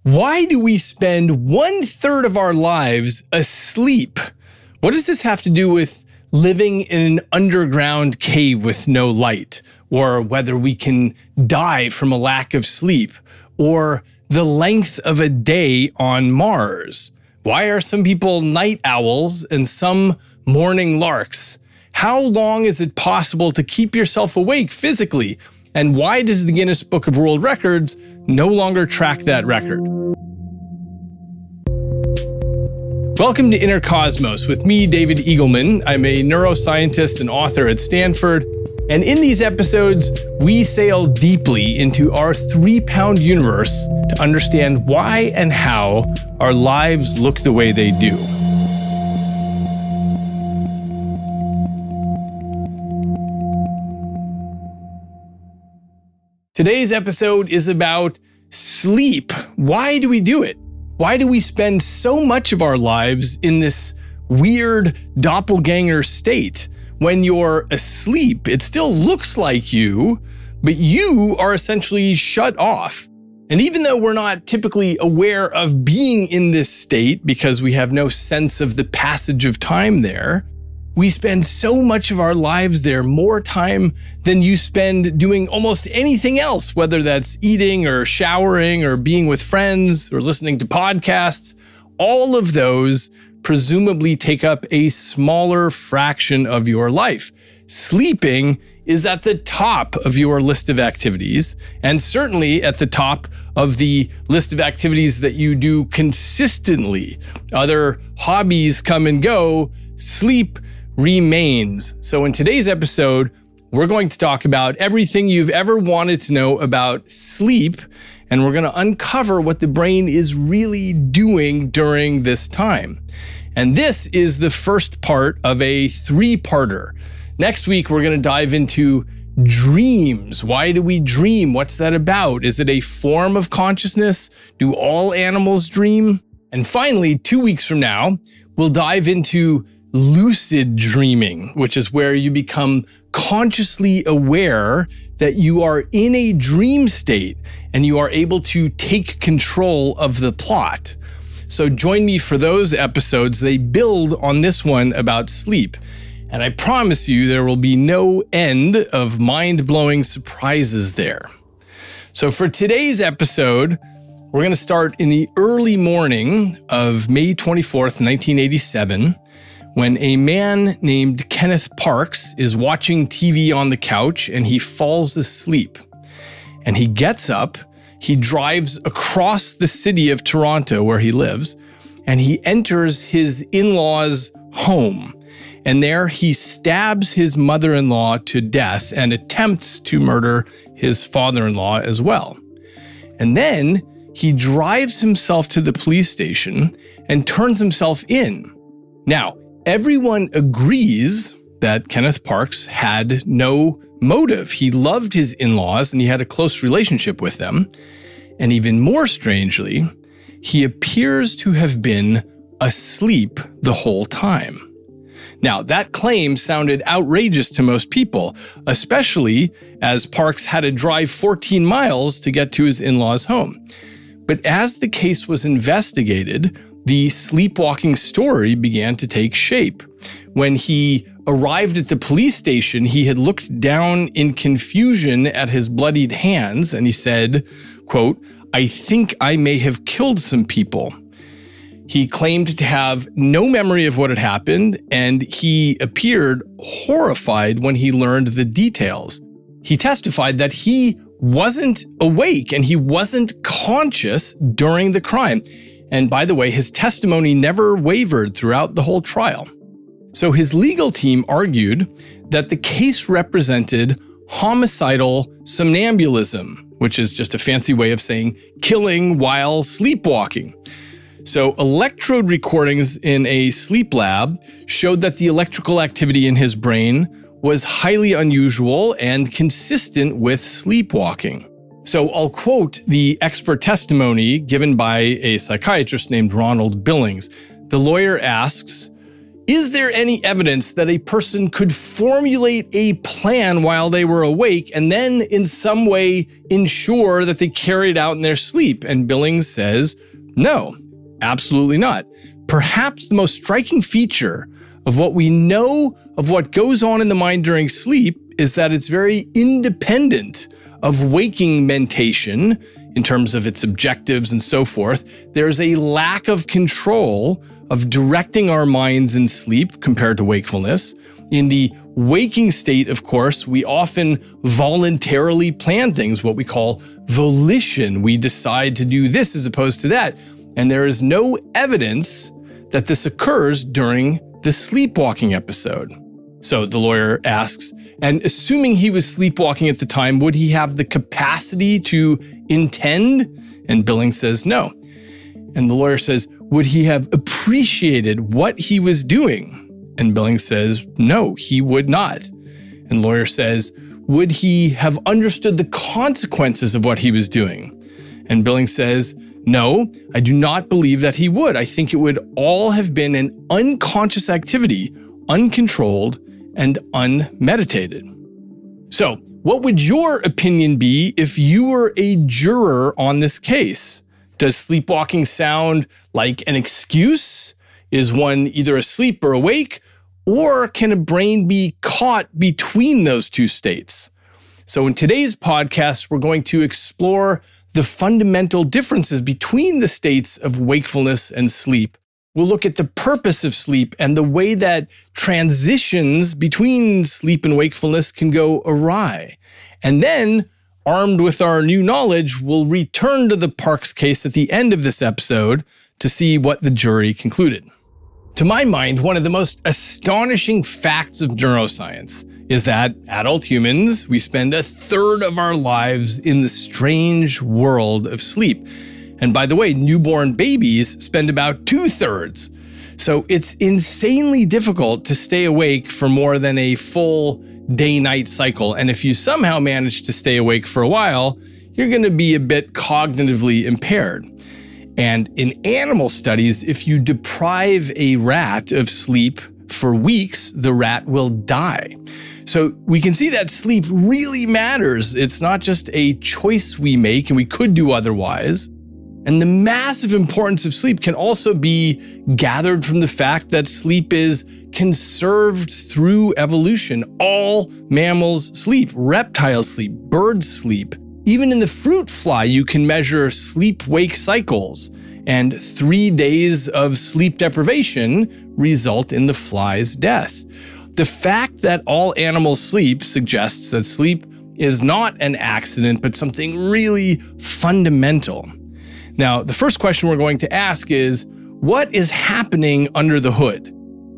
Why do we spend 1/3 of our lives asleep? What does this have to do with living in an underground cave with no light, or whether we can die from a lack of sleep, or the length of a day on Mars? Why are some people night owls and some morning larks? How long is it possible to keep yourself awake physically? And why does the Guinness Book of World Records no longer track that record? Welcome to Inner Cosmos with me, David Eagleman. I'm a neuroscientist and author at Stanford. And in these episodes, we sail deeply into our 3-pound universe to understand why and how our lives look the way they do. Today's episode is about sleep. Why do we do it? Why do we spend so much of our lives in this weird doppelganger state? When you're asleep, it still looks like you, but you are essentially shut off. And even though we're not typically aware of being in this state because we have no sense of the passage of time there, we spend so much of our lives there, more time than you spend doing almost anything else, whether that's eating or showering or being with friends or listening to podcasts. All of those presumably take up a smaller fraction of your life. Sleeping is at the top of your list of activities, and certainly at the top of the list of activities that you do consistently. Other hobbies come and go, sleep remains. So in today's episode, we're going to talk about everything you've ever wanted to know about sleep, and we're going to uncover what the brain is really doing during this time. And this is the first part of a 3-parter. Next week, we're going to dive into dreams. Why do we dream? What's that about? Is it a form of consciousness? Do all animals dream? And finally, 2 weeks from now, we'll dive into lucid dreaming, which is where you become consciously aware that you are in a dream state and you are able to take control of the plot. So join me for those episodes. They build on this one about sleep. And I promise you there will be no end of mind-blowing surprises there. So for today's episode, we're going to start in the early morning of May 24th, 1987, when a man named Kenneth Parks is watching TV on the couch and he falls asleep. And he gets up, he drives across the city of Toronto where he lives, and he enters his in-laws' home. And there he stabs his mother-in-law to death and attempts to murder his father-in-law as well. And then he drives himself to the police station and turns himself in. Now, everyone agrees that Kenneth Parks had no motive. He loved his in-laws and he had a close relationship with them. And even more strangely, he appears to have been asleep the whole time. Now, that claim sounded outrageous to most people, especially as Parks had to drive 14 miles to get to his in-laws' home. But as the case was investigated, the sleepwalking story began to take shape. When he arrived at the police station, he had looked down in confusion at his bloodied hands and he said, quote, "I think I may have killed some people." He claimed to have no memory of what had happened, and he appeared horrified when he learned the details. He testified that he wasn't awake and he wasn't conscious during the crime. And by the way, his testimony never wavered throughout the whole trial. So his legal team argued that the case represented homicidal somnambulism, which is just a fancy way of saying killing while sleepwalking. So electrode recordings in a sleep lab showed that the electrical activity in his brain was highly unusual and consistent with sleepwalking. So I'll quote the expert testimony given by a psychiatrist named Ronald Billings. The lawyer asks, Is there any evidence that a person could formulate a plan while they were awake and then in some way ensure that they carried out in their sleep? And Billings says, no, absolutely not. Perhaps the most striking feature of what we know of what goes on in the mind during sleep is that it's very independent of waking mentation in terms of its objectives and so forth. There's a lack of control of directing our minds in sleep compared to wakefulness. In the waking state, of course, we often voluntarily plan things, what we call volition. We decide to do this as opposed to that. And there is no evidence that this occurs during the sleepwalking episode. So the lawyer asks, and assuming he was sleepwalking at the time, would he have the capacity to intend? And Billings says no. And the lawyer says, would he have appreciated what he was doing? And Billings says, no, he would not. And the lawyer says, would he have understood the consequences of what he was doing? And Billings says, no, I do not believe that he would. I think it would all have been an unconscious activity, uncontrolled and unmeditated. So, what would your opinion be if you were a juror on this case? Does sleepwalking sound like an excuse? Is one either asleep or awake? Or can a brain be caught between those two states? So in today's podcast, we're going to explore the fundamental differences between the states of wakefulness and sleep. We'll look at the purpose of sleep and the way that transitions between sleep and wakefulness can go awry. And then, armed with our new knowledge, we'll return to the Parks case at the end of this episode to see what the jury concluded. To my mind, one of the most astonishing facts of neuroscience is that adult humans, we spend a third of our lives in the strange world of sleep. And by the way, newborn babies spend about 2/3. So it's insanely difficult to stay awake for more than a full day-night cycle. And if you somehow manage to stay awake for a while, you're going to be a bit cognitively impaired. And in animal studies, if you deprive a rat of sleep for weeks, the rat will die. So we can see that sleep really matters. It's not just a choice we make and we could do otherwise. And the massive importance of sleep can also be gathered from the fact that sleep is conserved through evolution. All mammals sleep, reptiles sleep, birds sleep. Even in the fruit fly, you can measure sleep-wake cycles, and 3 days of sleep deprivation result in the fly's death. The fact that all animals sleep suggests that sleep is not an accident, but something really fundamental. Now, the first question we're going to ask is, what is happening under the hood?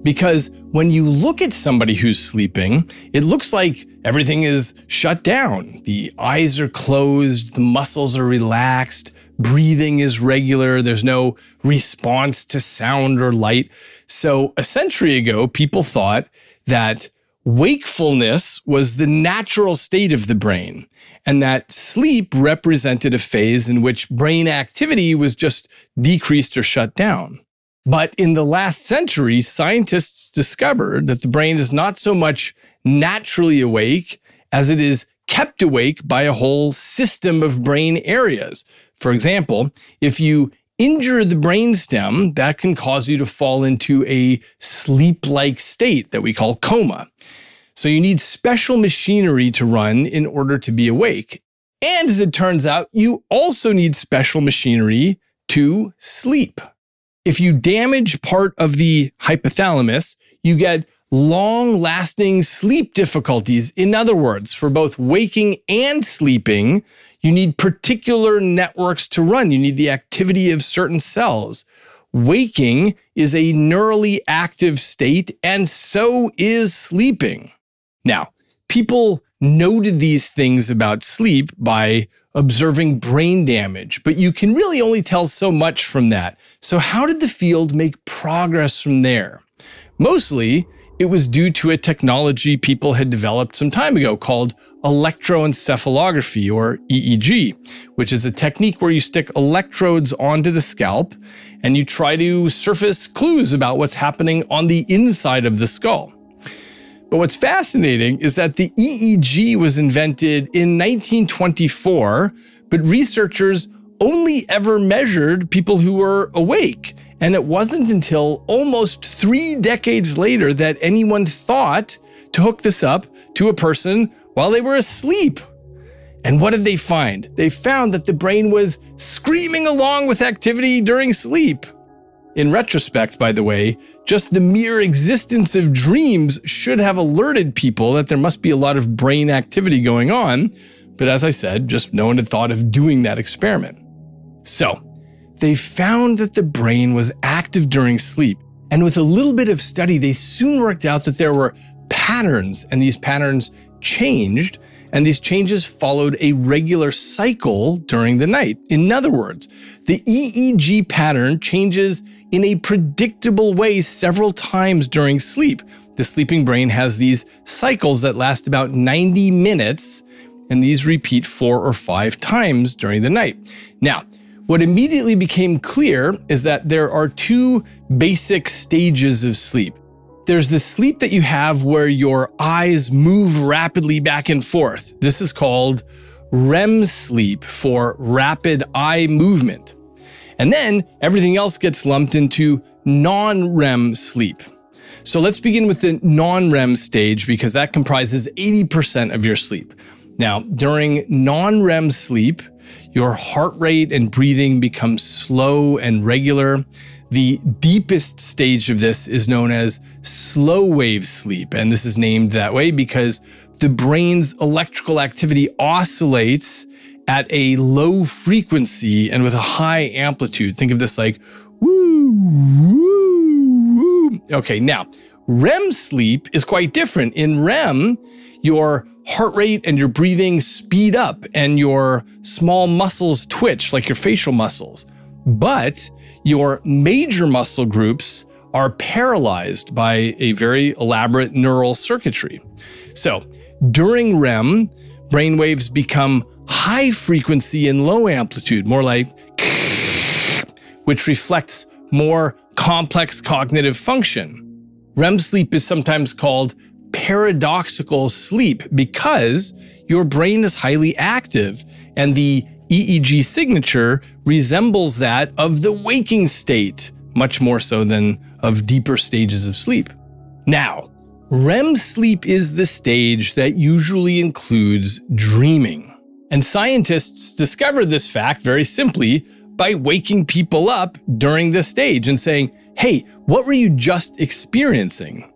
Because when you look at somebody who's sleeping, it looks like everything is shut down. The eyes are closed, the muscles are relaxed, breathing is regular, there's no response to sound or light. So a century ago, people thought that wakefulness was the natural state of the brain, and that sleep represented a phase in which brain activity was just decreased or shut down. But in the last century, scientists discovered that the brain is not so much naturally awake as it is kept awake by a whole system of brain areas. For example, if you injure the brainstem, that can cause you to fall into a sleep-like state that we call coma. So you need special machinery to run in order to be awake. And as it turns out, you also need special machinery to sleep. If you damage part of the hypothalamus, you get long-lasting sleep difficulties. In other words, for both waking and sleeping, you need particular networks to run. You need the activity of certain cells. Waking is a neurally active state, and so is sleeping. Now, people noted these things about sleep by observing brain damage, but you can really only tell so much from that. So how did the field make progress from there? Mostly, it was due to a technology people had developed some time ago called electroencephalography, or EEG, which is a technique where you stick electrodes onto the scalp and you try to surface clues about what's happening on the inside of the skull. But what's fascinating is that the EEG was invented in 1924, but researchers only ever measured people who were awake. And it wasn't until almost 3 decades later that anyone thought to hook this up to a person while they were asleep. And what did they find? They found that the brain was screaming along with activity during sleep. In retrospect, by the way, just the mere existence of dreams should have alerted people that there must be a lot of brain activity going on. But as I said, just no one had thought of doing that experiment. So, they found that the brain was active during sleep. And with a little bit of study, they soon worked out that there were patterns, and these patterns changed, and these changes followed a regular cycle during the night. In other words, the EEG pattern changes in a predictable way several times during sleep. The sleeping brain has these cycles that last about 90 minutes, and these repeat 4 or 5 times during the night. Now, what immediately became clear is that there are 2 basic stages of sleep. There's the sleep that you have where your eyes move rapidly back and forth. This is called REM sleep, for rapid eye movement. And then everything else gets lumped into non-REM sleep. So let's begin with the non-REM stage, because that comprises 80% of your sleep. Now, during non-REM sleep, your heart rate and breathing become slow and regular. The deepest stage of this is known as slow wave sleep, and this is named that way because the brain's electrical activity oscillates at a low frequency and with a high amplitude. Think of this like woo, woo, woo. Okay, now REM sleep is quite different. In REM, your heart rate and your breathing speed up and your small muscles twitch, like your facial muscles. But your major muscle groups are paralyzed by a very elaborate neural circuitry. So during REM, brainwaves become high frequency and low amplitude, more like which reflects more complex cognitive function. REM sleep is sometimes called paradoxical sleep because your brain is highly active and the EEG signature resembles that of the waking state, much more so than of deeper stages of sleep. Now, REM sleep is the stage that usually includes dreaming. And scientists discovered this fact very simply by waking people up during this stage and saying, hey, what were you just experiencing?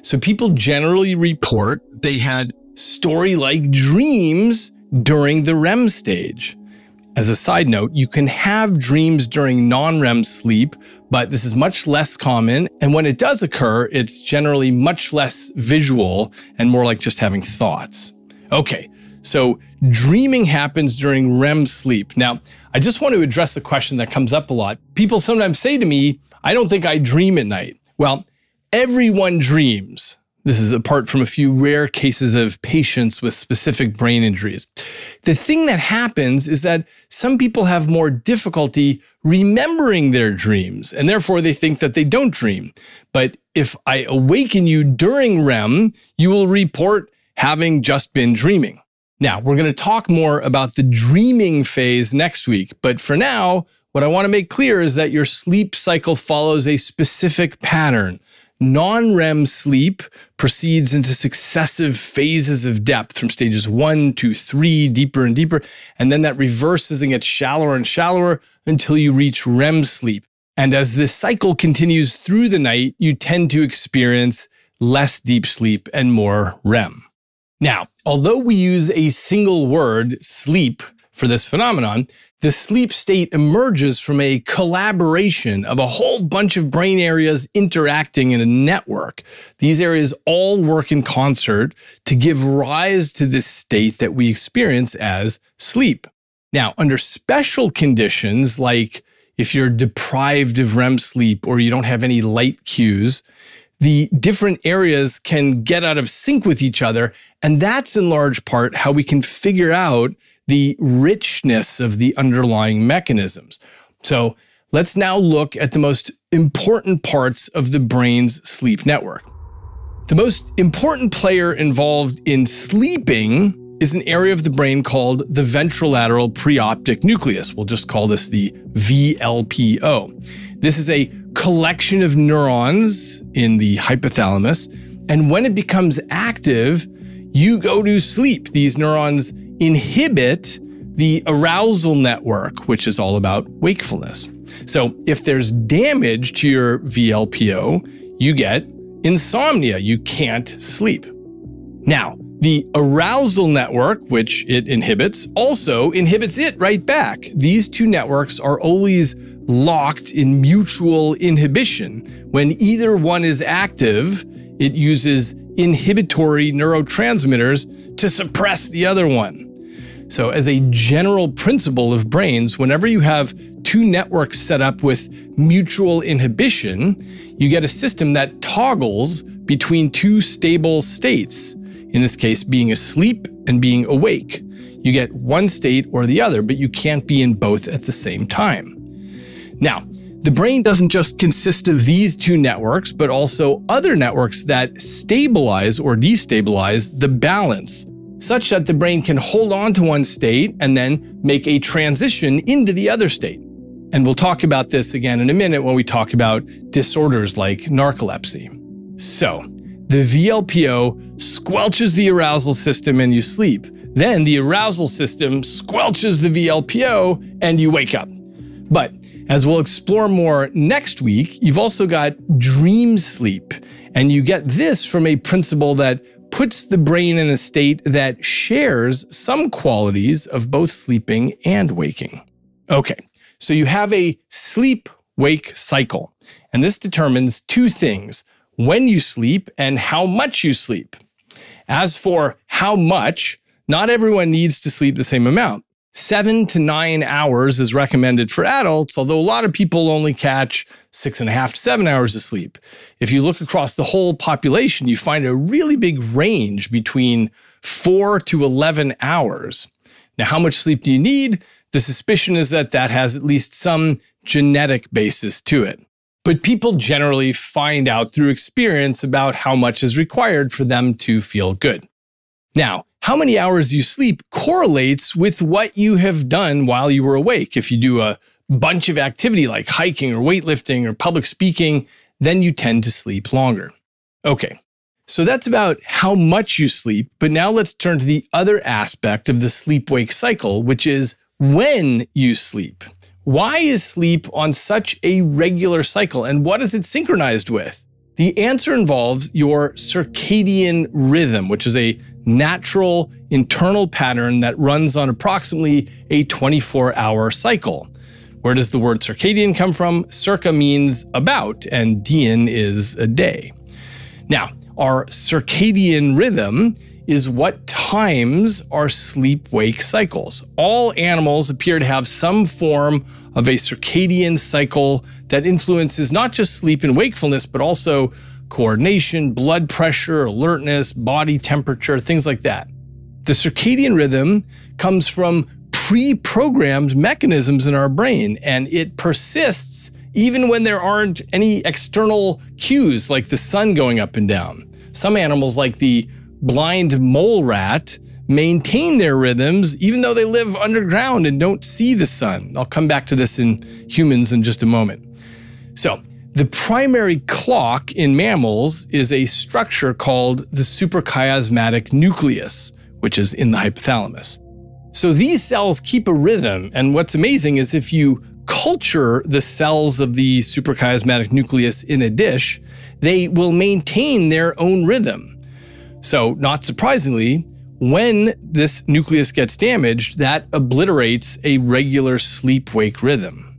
So people generally report they had story-like dreams during the REM stage. As a side note, you can have dreams during non-REM sleep, but this is much less common. And when it does occur, it's generally much less visual and more like just having thoughts. Okay, so dreaming happens during REM sleep. Now, I just want to address a question that comes up a lot. People sometimes say to me, I don't think I dream at night. Well, everyone dreams. This is apart from a few rare cases of patients with specific brain injuries. The thing that happens is that some people have more difficulty remembering their dreams, and therefore they think that they don't dream. But if I awaken you during REM, you will report having just been dreaming. Now, we're going to talk more about the dreaming phase next week, but for now, what I want to make clear is that your sleep cycle follows a specific pattern. Non-REM sleep proceeds into successive phases of depth from stages 1 to 3, deeper and deeper, and then that reverses and gets shallower and shallower until you reach REM sleep. And as this cycle continues through the night, you tend to experience less deep sleep and more REM. Now, although we use a single word, sleep, for this phenomenon, the sleep state emerges from a collaboration of a whole bunch of brain areas interacting in a network. These areas all work in concert to give rise to this state that we experience as sleep. Now, under special conditions, like if you're deprived of REM sleep or you don't have any light cues, the different areas can get out of sync with each other. And that's in large part how we can figure out the richness of the underlying mechanisms. So let's now look at the most important parts of the brain's sleep network. The most important player involved in sleeping is an area of the brain called the ventrolateral preoptic nucleus. We'll just call this the VLPO. This is a collection of neurons in the hypothalamus, and when it becomes active, you go to sleep. These neurons inhibit the arousal network, which is all about wakefulness. So if there's damage to your VLPO, you get insomnia. You can't sleep. Now, the arousal network, which it inhibits, also inhibits it right back. These two networks are always locked in mutual inhibition. When either one is active, it uses inhibitory neurotransmitters to suppress the other one. So as a general principle of brains, whenever you have two networks set up with mutual inhibition, you get a system that toggles between two stable states, in this case being asleep and being awake. You get one state or the other, but you can't be in both at the same time. Now, the brain doesn't just consist of these two networks, but also other networks that stabilize or destabilize the balance, such that the brain can hold on to one state and then make a transition into the other state. And we'll talk about this again in a minute when we talk about disorders like narcolepsy. So, the VLPO squelches the arousal system and you sleep. Then the arousal system squelches the VLPO and you wake up. But as we'll explore more next week, you've also got dream sleep. And you get this from a principle that puts the brain in a state that shares some qualities of both sleeping and waking. Okay, so you have a sleep-wake cycle. And this determines two things: when you sleep and how much you sleep. As for how much, not everyone needs to sleep the same amount. 7 to 9 hours is recommended for adults, although a lot of people only catch 6.5 to 7 hours of sleep. If you look across the whole population, you find a really big range between 4 to 11 hours. Now, how much sleep do you need? The suspicion is that that has at least some genetic basis to it. But people generally find out through experience about how much is required for them to feel good. Now, how many hours you sleep correlates with what you have done while you were awake. If you do a bunch of activity like hiking or weightlifting or public speaking, then you tend to sleep longer. Okay, so that's about how much you sleep, but now let's turn to the other aspect of the sleep-wake cycle, which is when you sleep. Why is sleep on such a regular cycle, and what is it synchronized with? The answer involves your circadian rhythm, which is a natural internal pattern that runs on approximately a 24-hour cycle. Where does the word circadian come from? Circa means about, and dian is a day. Now, our circadian rhythm is what times our sleep-wake cycles. All animals appear to have some form of a circadian cycle that influences not just sleep and wakefulness, but also coordination, blood pressure, alertness, body temperature, things like that. The circadian rhythm comes from pre-programmed mechanisms in our brain, and it persists even when there aren't any external cues like the sun going up and down. Some animals, like the blind mole rat, maintain their rhythms even though they live underground and don't see the sun. I'll come back to this in humans in just a moment. So, the primary clock in mammals is a structure called the suprachiasmatic nucleus, which is in the hypothalamus. So these cells keep a rhythm, and what's amazing is if you culture the cells of the suprachiasmatic nucleus in a dish, they will maintain their own rhythm. So, not surprisingly, when this nucleus gets damaged, that obliterates a regular sleep-wake rhythm.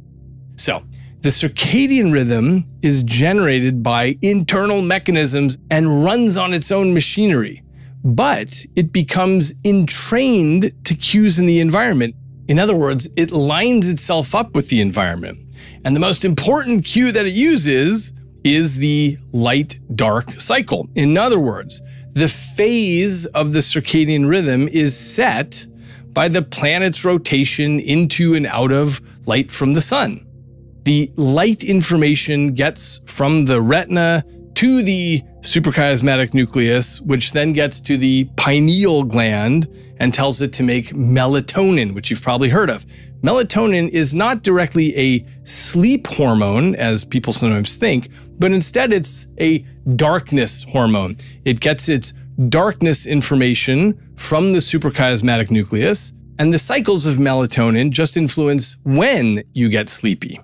So, the circadian rhythm is generated by internal mechanisms and runs on its own machinery, but it becomes entrained to cues in the environment. In other words, it lines itself up with the environment. And the most important cue that it uses is the light-dark cycle. In other words, the phase of the circadian rhythm is set by the planet's rotation into and out of light from the sun. The light information gets from the retina to the suprachiasmatic nucleus, which then gets to the pineal gland and tells it to make melatonin, which you've probably heard of. Melatonin is not directly a sleep hormone, as people sometimes think, but instead it's a darkness hormone. It gets its darkness information from the suprachiasmatic nucleus, and the cycles of melatonin just influence when you get sleepy.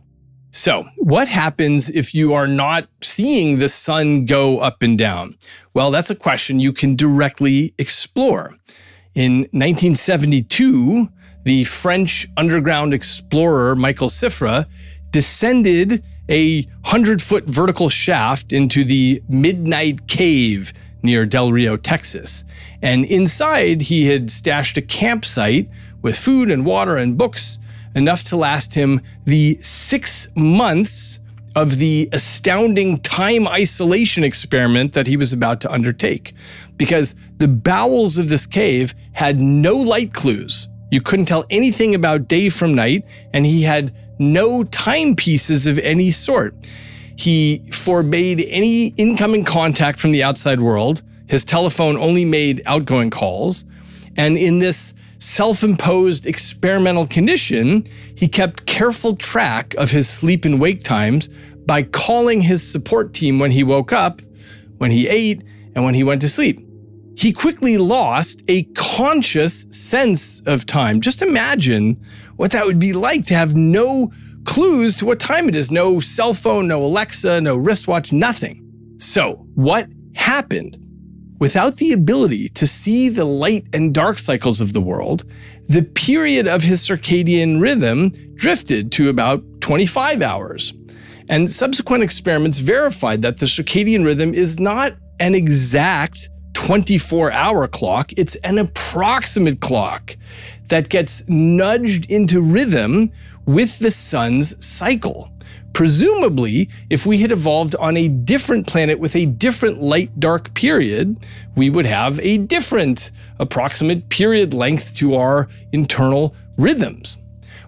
So, what happens if you are not seeing the sun go up and down? Well, that's a question you can directly explore. In 1972, the French underground explorer Michael Siffre descended a 100-foot vertical shaft into the Midnight Cave near Del Rio, Texas. And inside, he had stashed a campsite with food and water and books, enough to last him the 6 months of the astounding time isolation experiment that he was about to undertake. Because the bowels of this cave had no light clues. You couldn't tell anything about day from night, and he had no timepieces of any sort. He forbade any incoming contact from the outside world. His telephone only made outgoing calls. And in this self-imposed experimental condition, he kept careful track of his sleep and wake times by calling his support team when he woke up, when he ate, and when he went to sleep. He quickly lost a conscious sense of time. Just imagine what that would be like to have no clues to what time it is. No cell phone, no Alexa, no wristwatch, nothing. So, what happened? Without the ability to see the light and dark cycles of the world, the period of his circadian rhythm drifted to about 25 hours. And subsequent experiments verified that the circadian rhythm is not an exact 24-hour clock, it's an approximate clock that gets nudged into rhythm with the sun's cycle. Presumably, if we had evolved on a different planet with a different light-dark period, we would have a different approximate period length to our internal rhythms.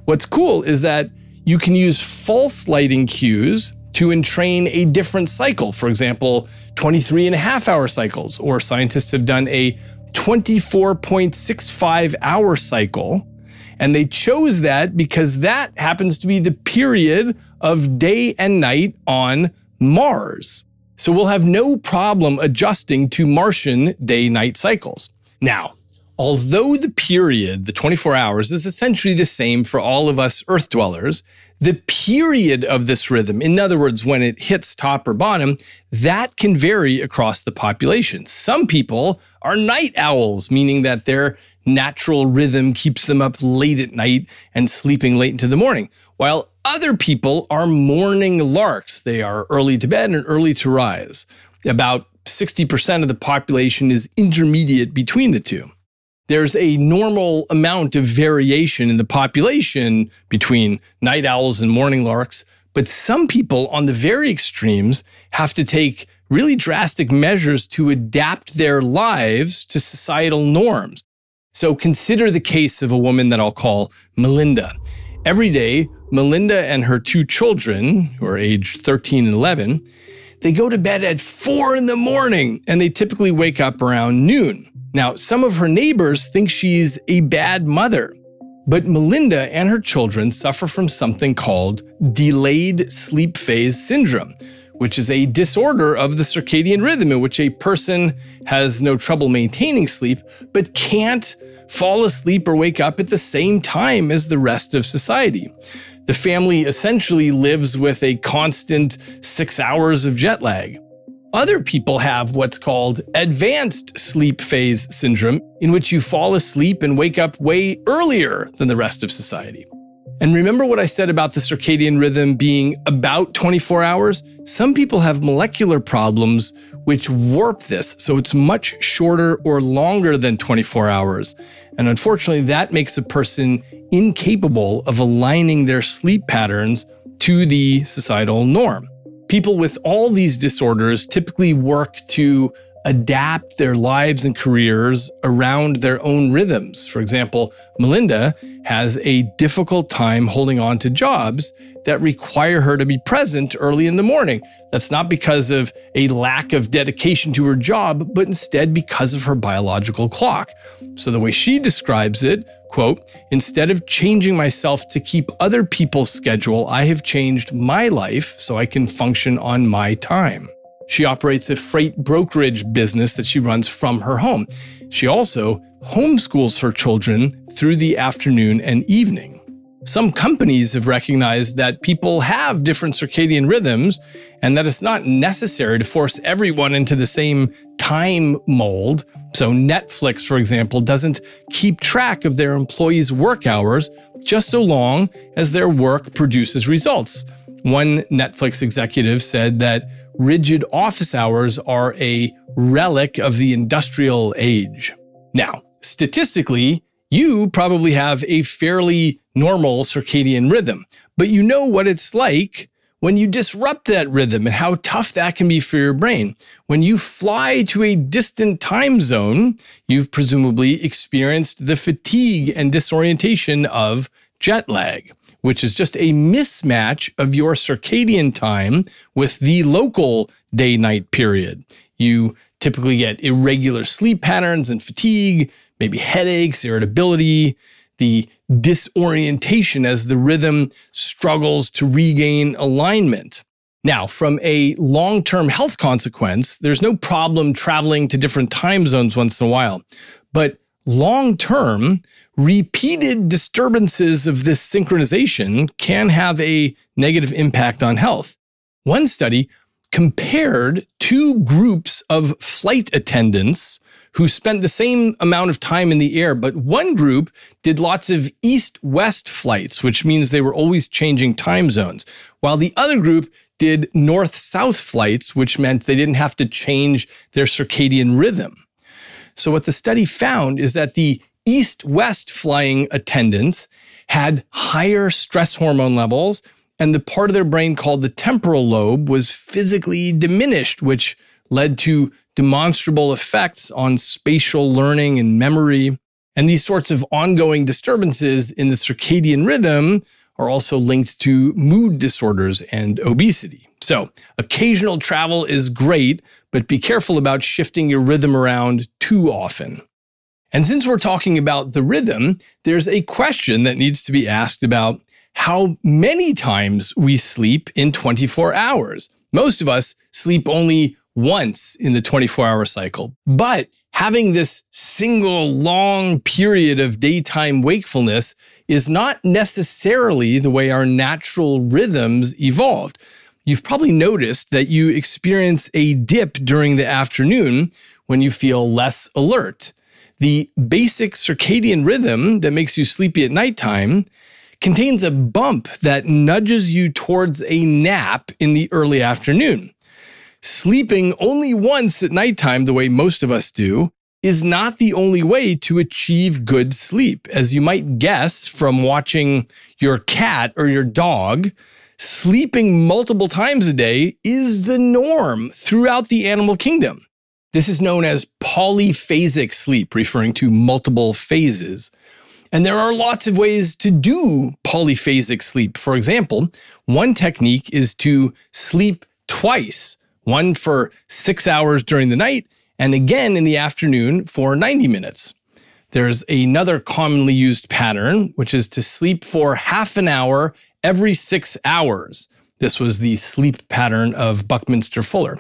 What's cool is that you can use false lighting cues to entrain a different cycle. For example, 23.5-hour cycles, or scientists have done a 24.65-hour cycle. And they chose that because that happens to be the period of day and night on Mars. So we'll have no problem adjusting to Martian day-night cycles. Now, although the period, the 24 hours, is essentially the same for all of us Earth dwellers, the period of this rhythm, in other words, when it hits top or bottom, that can vary across the population. Some people are night owls, meaning that their natural rhythm keeps them up late at night and sleeping late into the morning, while other people are morning larks. They are early to bed and early to rise. About 60% of the population is intermediate between the two. There's a normal amount of variation in the population between night owls and morning larks, but some people on the very extremes have to take really drastic measures to adapt their lives to societal norms. So consider the case of a woman that I'll call Melinda. Every day, Melinda and her 2 children, who are aged 13 and 11, they go to bed at 4 in the morning, and they typically wake up around noon. Now, some of her neighbors think she's a bad mother, but Melinda and her children suffer from something called delayed sleep phase syndrome, which is a disorder of the circadian rhythm in which a person has no trouble maintaining sleep, but can't fall asleep or wake up at the same time as the rest of society. The family essentially lives with a constant 6 hours of jet lag. Other people have what's called advanced sleep phase syndrome, in which you fall asleep and wake up way earlier than the rest of society. And remember what I said about the circadian rhythm being about 24 hours? Some people have molecular problems which warp this, so it's much shorter or longer than 24 hours. And unfortunately, that makes a person incapable of aligning their sleep patterns to the societal norm. People with all these disorders typically work to adapt their lives and careers around their own rhythms. For example, Melinda has a difficult time holding on to jobs that require her to be present early in the morning. That's not because of a lack of dedication to her job, but instead because of her biological clock. So the way she describes it, quote, "Instead of changing myself to keep other people's schedule, I have changed my life so I can function on my time." She operates a freight brokerage business that she runs from her home. She also homeschools her children through the afternoon and evening. Some companies have recognized that people have different circadian rhythms and that it's not necessary to force everyone into the same time mold. So Netflix, for example, doesn't keep track of their employees' work hours just so long as their work produces results. One Netflix executive said that rigid office hours are a relic of the industrial age. Now, statistically, you probably have a fairly normal circadian rhythm, but you know what it's like when you disrupt that rhythm and how tough that can be for your brain. When you fly to a distant time zone, you've presumably experienced the fatigue and disorientation of jet lag, which is just a mismatch of your circadian time with the local day-night period. You typically get irregular sleep patterns and fatigue, maybe headaches, irritability, the disorientation as the rhythm struggles to regain alignment. Now, from a long-term health consequence, there's no problem traveling to different time zones once in a while. But long-term, repeated disturbances of this synchronization can have a negative impact on health. One study compared two groups of flight attendants who spent the same amount of time in the air, but one group did lots of east-west flights, which means they were always changing time zones, while the other group did north-south flights, which meant they didn't have to change their circadian rhythm. So what the study found is that the east-west flying attendants had higher stress hormone levels, and the part of their brain called the temporal lobe was physically diminished, which led to demonstrable effects on spatial learning and memory. And these sorts of ongoing disturbances in the circadian rhythm are also linked to mood disorders and obesity. So occasional travel is great, but be careful about shifting your rhythm around too often. And since we're talking about the rhythm, there's a question that needs to be asked about how many times we sleep in 24 hours. Most of us sleep only once in the 24-hour cycle, but having this single long period of daytime wakefulness is not necessarily the way our natural rhythms evolved. You've probably noticed that you experience a dip during the afternoon when you feel less alert. The basic circadian rhythm that makes you sleepy at nighttime contains a bump that nudges you towards a nap in the early afternoon. Sleeping only once at nighttime, the way most of us do, is not the only way to achieve good sleep. As you might guess from watching your cat or your dog, sleeping multiple times a day is the norm throughout the animal kingdom. This is known as polyphasic sleep, referring to multiple phases. And there are lots of ways to do polyphasic sleep. For example, one technique is to sleep twice, one for 6 hours during the night and again in the afternoon for 90 minutes. There's another commonly used pattern, which is to sleep for half an hour every 6 hours. This was the sleep pattern of Buckminster Fuller.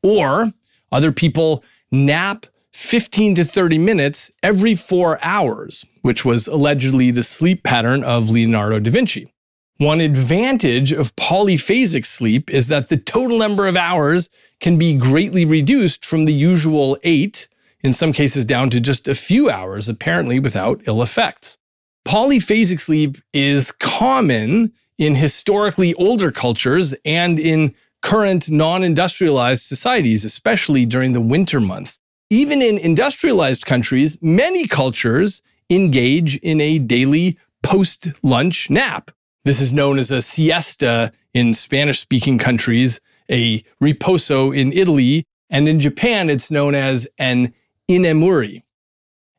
Or other people nap 15 to 30 minutes every 4 hours, which was allegedly the sleep pattern of Leonardo da Vinci. One advantage of polyphasic sleep is that the total number of hours can be greatly reduced from the usual 8, in some cases down to just a few hours, apparently without ill effects. Polyphasic sleep is common in historically older cultures and in current non-industrialized societies, especially during the winter months. Even in industrialized countries, many cultures engage in a daily post-lunch nap. This is known as a siesta in Spanish-speaking countries, a riposo in Italy, and in Japan, it's known as an inemuri.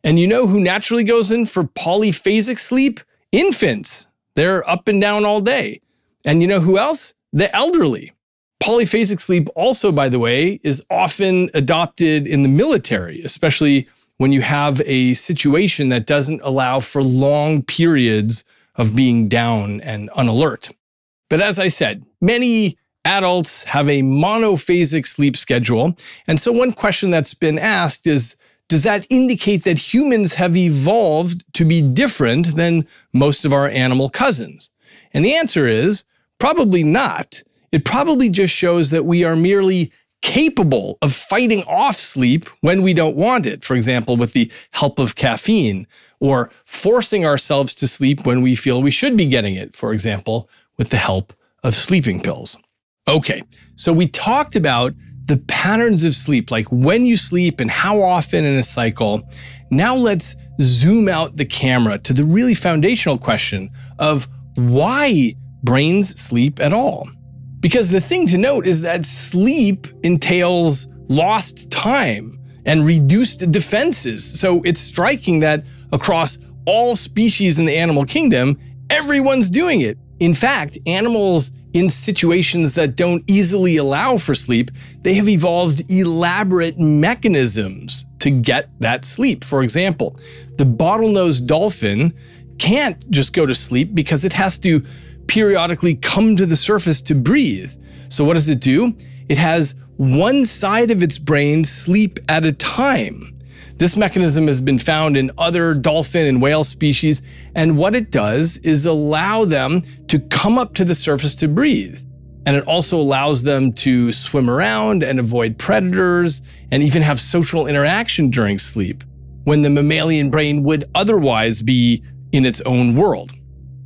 And you know who naturally goes in for polyphasic sleep? Infants. They're up and down all day. And you know who else? The elderly. Polyphasic sleep also, by the way, is often adopted in the military, especially when you have a situation that doesn't allow for long periods of being down and unalert. But as I said, many adults have a monophasic sleep schedule. And so one question that's been asked is, does that indicate that humans have evolved to be different than most of our animal cousins? And the answer is probably not. It probably just shows that we are merely capable of fighting off sleep when we don't want it, for example, with the help of caffeine, or forcing ourselves to sleep when we feel we should be getting it, for example, with the help of sleeping pills. Okay, so we talked about the patterns of sleep, like when you sleep and how often in a cycle. Now let's zoom out the camera to the really foundational question of why brains sleep at all. Because the thing to note is that sleep entails lost time and reduced defenses. So it's striking that across all species in the animal kingdom, everyone's doing it. In fact, animals in situations that don't easily allow for sleep, they have evolved elaborate mechanisms to get that sleep. For example, the bottlenose dolphin can't just go to sleep because it has to periodically come to the surface to breathe. So what does it do? It has one side of its brain sleep at a time. This mechanism has been found in other dolphin and whale species, and what it does is allow them to come up to the surface to breathe. And it also allows them to swim around and avoid predators and even have social interaction during sleep, when the mammalian brain would otherwise be in its own world.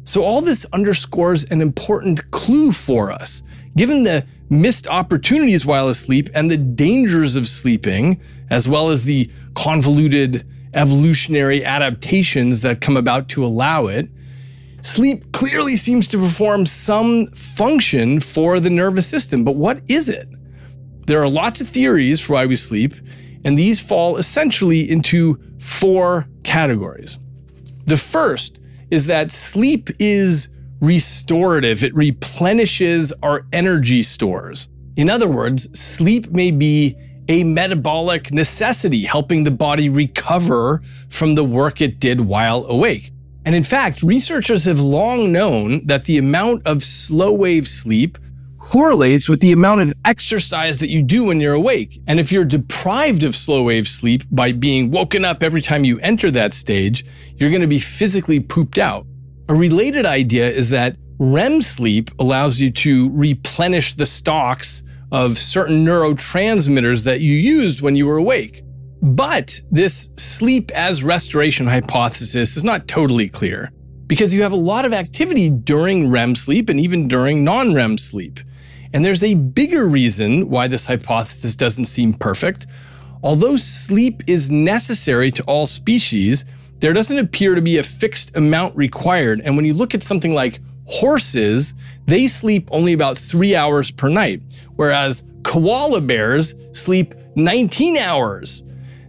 So all this underscores an important clue for us. Given the missed opportunities while asleep and the dangers of sleeping, as well as the convoluted evolutionary adaptations that come about to allow it, sleep clearly seems to perform some function for the nervous system. But what is it? There are lots of theories for why we sleep, and these fall essentially into 4 categories. The first is that sleep is restorative. It replenishes our energy stores. In other words, sleep may be a metabolic necessity, helping the body recover from the work it did while awake. And in fact, researchers have long known that the amount of slow-wave sleep correlates with the amount of exercise that you do when you're awake. And if you're deprived of slow-wave sleep by being woken up every time you enter that stage, you're going to be physically pooped out. A related idea is that REM sleep allows you to replenish the stocks of certain neurotransmitters that you used when you were awake. But this sleep as restoration hypothesis is not totally clear, because you have a lot of activity during REM sleep and even during non-REM sleep. And there's a bigger reason why this hypothesis doesn't seem perfect. Although sleep is necessary to all species, there doesn't appear to be a fixed amount required. And when you look at something like horses, they sleep only about 3 hours per night, whereas koala bears sleep 19 hours.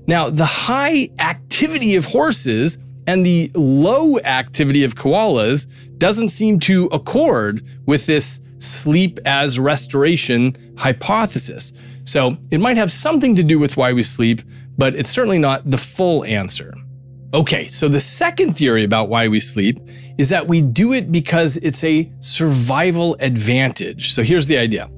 Now, the high activity of horses and the low activity of koalas doesn't seem to accord with this sleep as restoration hypothesis. So it might have something to do with why we sleep, but it's certainly not the full answer. Okay, so the second theory about why we sleep is that we do it because it's a survival advantage. So here's the idea.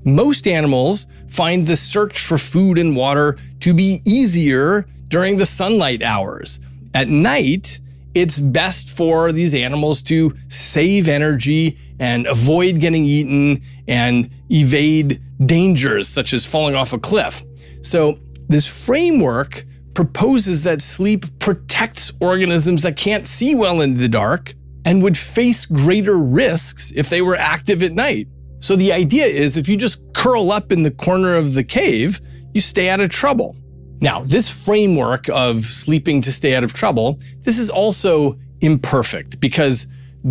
Most animals find the search for food and water to be easier during the sunlight hours. At night, it's best for these animals to save energy and avoid getting eaten and evade dangers such as falling off a cliff. So this framework proposes that sleep protects organisms that can't see well in the dark and would face greater risks if they were active at night. So the idea is if you just curl up in the corner of the cave, you stay out of trouble. Now, this framework of sleeping to stay out of trouble, this is also imperfect because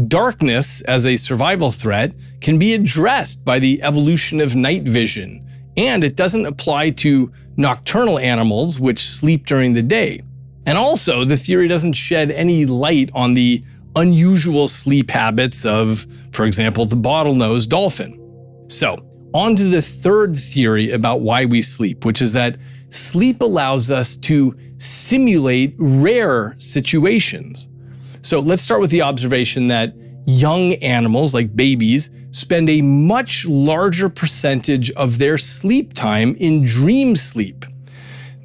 darkness as a survival threat can be addressed by the evolution of night vision, and it doesn't apply to nocturnal animals which sleep during the day. And also, the theory doesn't shed any light on the unusual sleep habits of, for example, the bottlenose dolphin. So, on to the third theory about why we sleep, which is that sleep allows us to simulate rare situations. So let's start with the observation that young animals, like babies, spend a much larger percentage of their sleep time in dream sleep.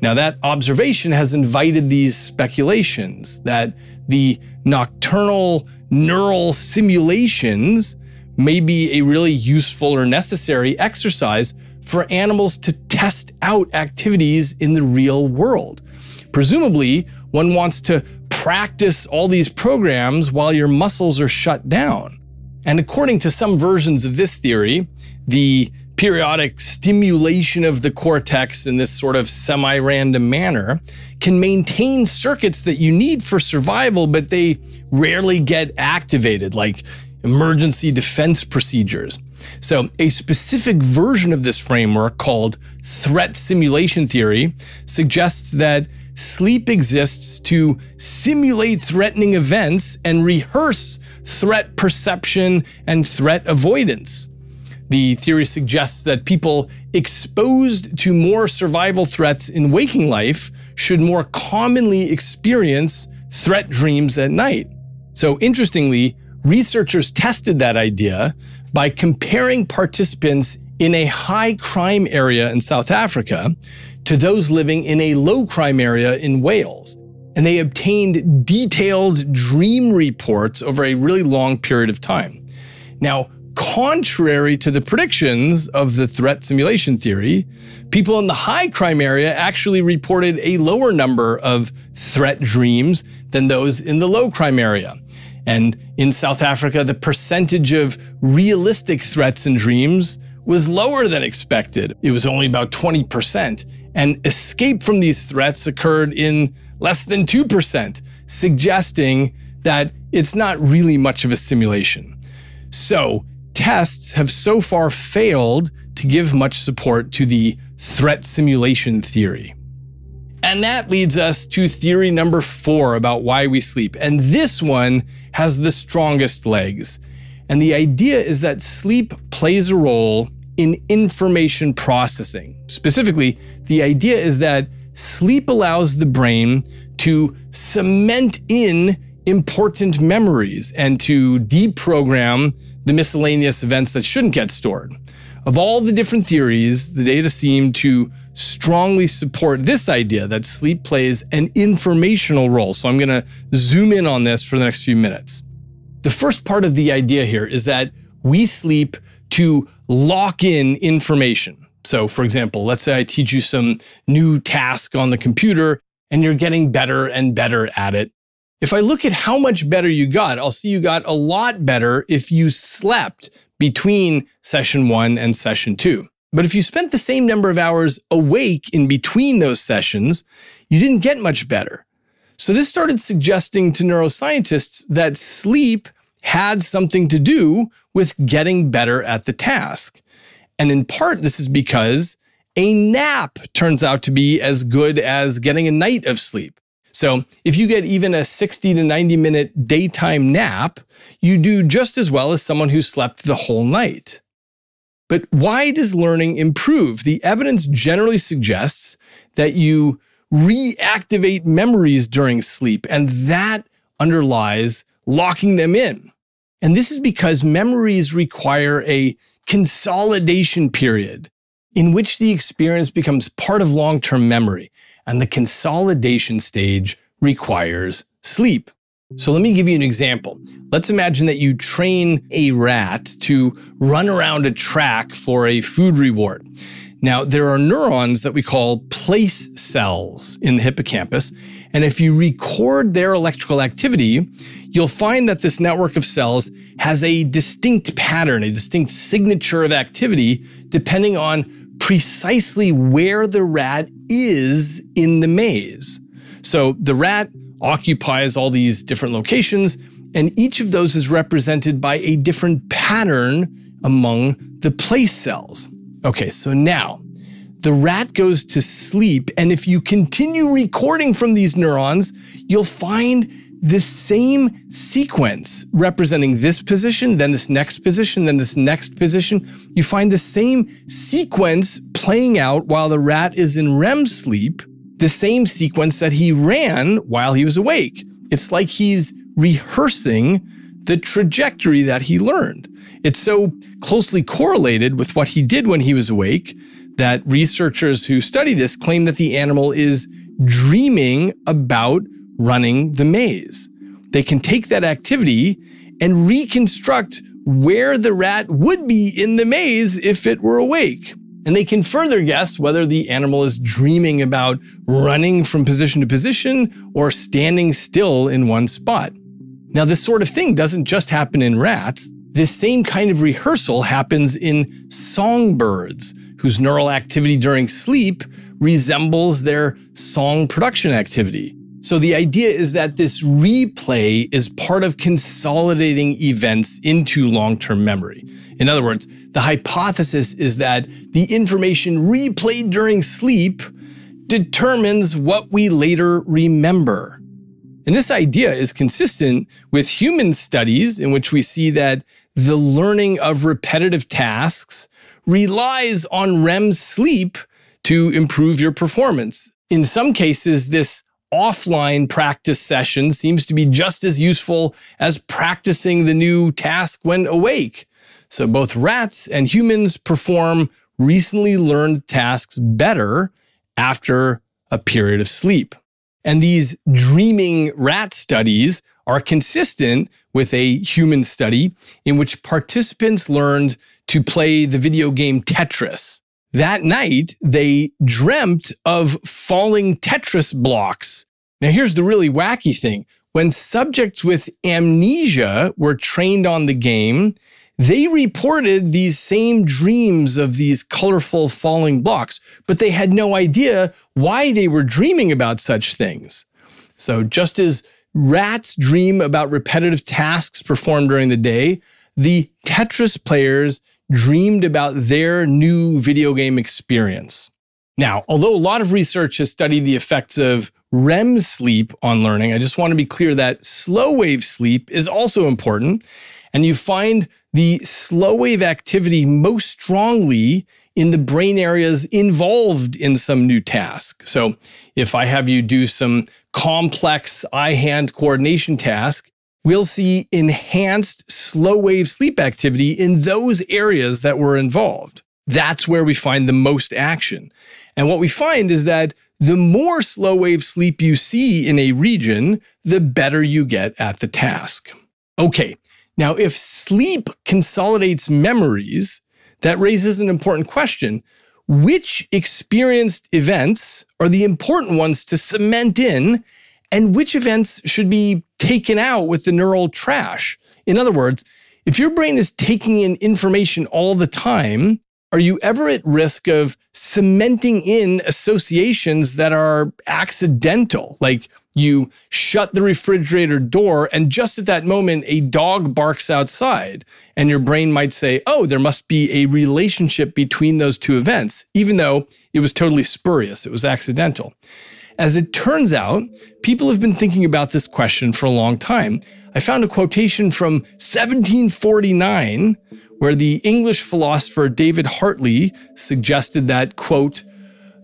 Now, that observation has invited these speculations that the nocturnal neural simulations may be a really useful or necessary exercise for animals to test out activities in the real world. Presumably, one wants to practice all these programs while your muscles are shut down. And according to some versions of this theory, the periodic stimulation of the cortex in this sort of semi-random manner can maintain circuits that you need for survival, but they rarely get activated, like emergency defense procedures. So a specific version of this framework called threat simulation theory suggests that sleep exists to simulate threatening events and rehearse threat perception and threat avoidance. The theory suggests that people exposed to more survival threats in waking life should more commonly experience threat dreams at night. So interestingly, researchers tested that idea by comparing participants in a high crime area in South Africa to those living in a low crime area in Wales. And they obtained detailed dream reports over a really long period of time. Now, contrary to the predictions of the threat simulation theory, people in the high crime area actually reported a lower number of threat dreams than those in the low crime area. And in South Africa, the percentage of realistic threats and dreams was lower than expected. It was only about 20%. And escape from these threats occurred in less than 2%, suggesting that it's not really much of a simulation. So, tests have so far failed to give much support to the threat simulation theory. And that leads us to theory number 4 about why we sleep. And this one has the strongest legs. And the idea is that sleep plays a role in information processing. Specifically, the idea is that sleep allows the brain to cement in important memories and to deprogram the miscellaneous events that shouldn't get stored. Of all the different theories, the data seem to strongly support this idea that sleep plays an informational role. So I'm going to zoom in on this for the next few minutes. The first part of the idea here is that we sleep to lock in information. So for example, let's say I teach you some new task on the computer and you're getting better and better at it. If I look at how much better you got, I'll see you got a lot better if you slept between session 1 and session 2. But if you spent the same number of hours awake in between those sessions, you didn't get much better. So this started suggesting to neuroscientists that sleep had something to do with getting better at the task. And in part, this is because a nap turns out to be as good as getting a night of sleep. So if you get even a 60 to 90 minute daytime nap, you do just as well as someone who slept the whole night. But why does learning improve? The evidence generally suggests that you reactivate memories during sleep, and that underlies locking them in. And this is because memories require a consolidation period in which the experience becomes part of long-term memory, and the consolidation stage requires sleep. So let me give you an example. Let's imagine that you train a rat to run around a track for a food reward. Now, there are neurons that we call place cells in the hippocampus, and if you record their electrical activity, you'll find that this network of cells has a distinct pattern, a distinct signature of activity, depending on precisely where the rat is in the maze. So the rat occupies all these different locations, and each of those is represented by a different pattern among the place cells. Okay, so now the rat goes to sleep, and if you continue recording from these neurons, you'll find the same sequence representing this position, then this next position, then this next position. You find the same sequence playing out while the rat is in REM sleep, the same sequence that he ran while he was awake. It's like he's rehearsing the trajectory that he learned. It's so closely correlated with what he did when he was awake that researchers who study this claim that the animal is dreaming about running the maze. They can take that activity and reconstruct where the rat would be in the maze if it were awake. And they can further guess whether the animal is dreaming about running from position to position or standing still in one spot. Now, this sort of thing doesn't just happen in rats. This same kind of rehearsal happens in songbirds, whose neural activity during sleep resembles their song production activity. So the idea is that this replay is part of consolidating events into long-term memory. In other words, the hypothesis is that the information replayed during sleep determines what we later remember. And this idea is consistent with human studies in which we see that the learning of repetitive tasks relies on REM sleep to improve your performance. In some cases, this offline practice session seems to be just as useful as practicing the new task when awake. So both rats and humans perform recently learned tasks better after a period of sleep. And these dreaming rat studies are consistent with a human study in which participants learned to play the video game Tetris. That night, they dreamt of falling Tetris blocks. Now, here's the really wacky thing. When subjects with amnesia were trained on the game, they reported these same dreams of these colorful falling blocks, but they had no idea why they were dreaming about such things. So just as rats dream about repetitive tasks performed during the day, the Tetris players dreamed about their new video game experience. Now, although a lot of research has studied the effects of REM sleep on learning, I just want to be clear that slow wave sleep is also important, and you find the slow wave activity most strongly in the brain areas involved in some new task. So if I have you do some complex eye-hand coordination task, we'll see enhanced slow wave sleep activity in those areas that were involved. That's where we find the most action. And what we find is that the more slow wave sleep you see in a region, the better you get at the task. Okay, now if sleep consolidates memories, that raises an important question. Which experienced events are the important ones to cement in, and which events should be taken out with the neural trash? In other words, if your brain is taking in information all the time, are you ever at risk of cementing in associations that are accidental? Like you shut the refrigerator door and just at that moment, a dog barks outside and your brain might say, oh, there must be a relationship between those two events, even though it was totally spurious, it was accidental. As it turns out, people have been thinking about this question for a long time. I found a quotation from 1749 where the English philosopher David Hartley suggested that, quote,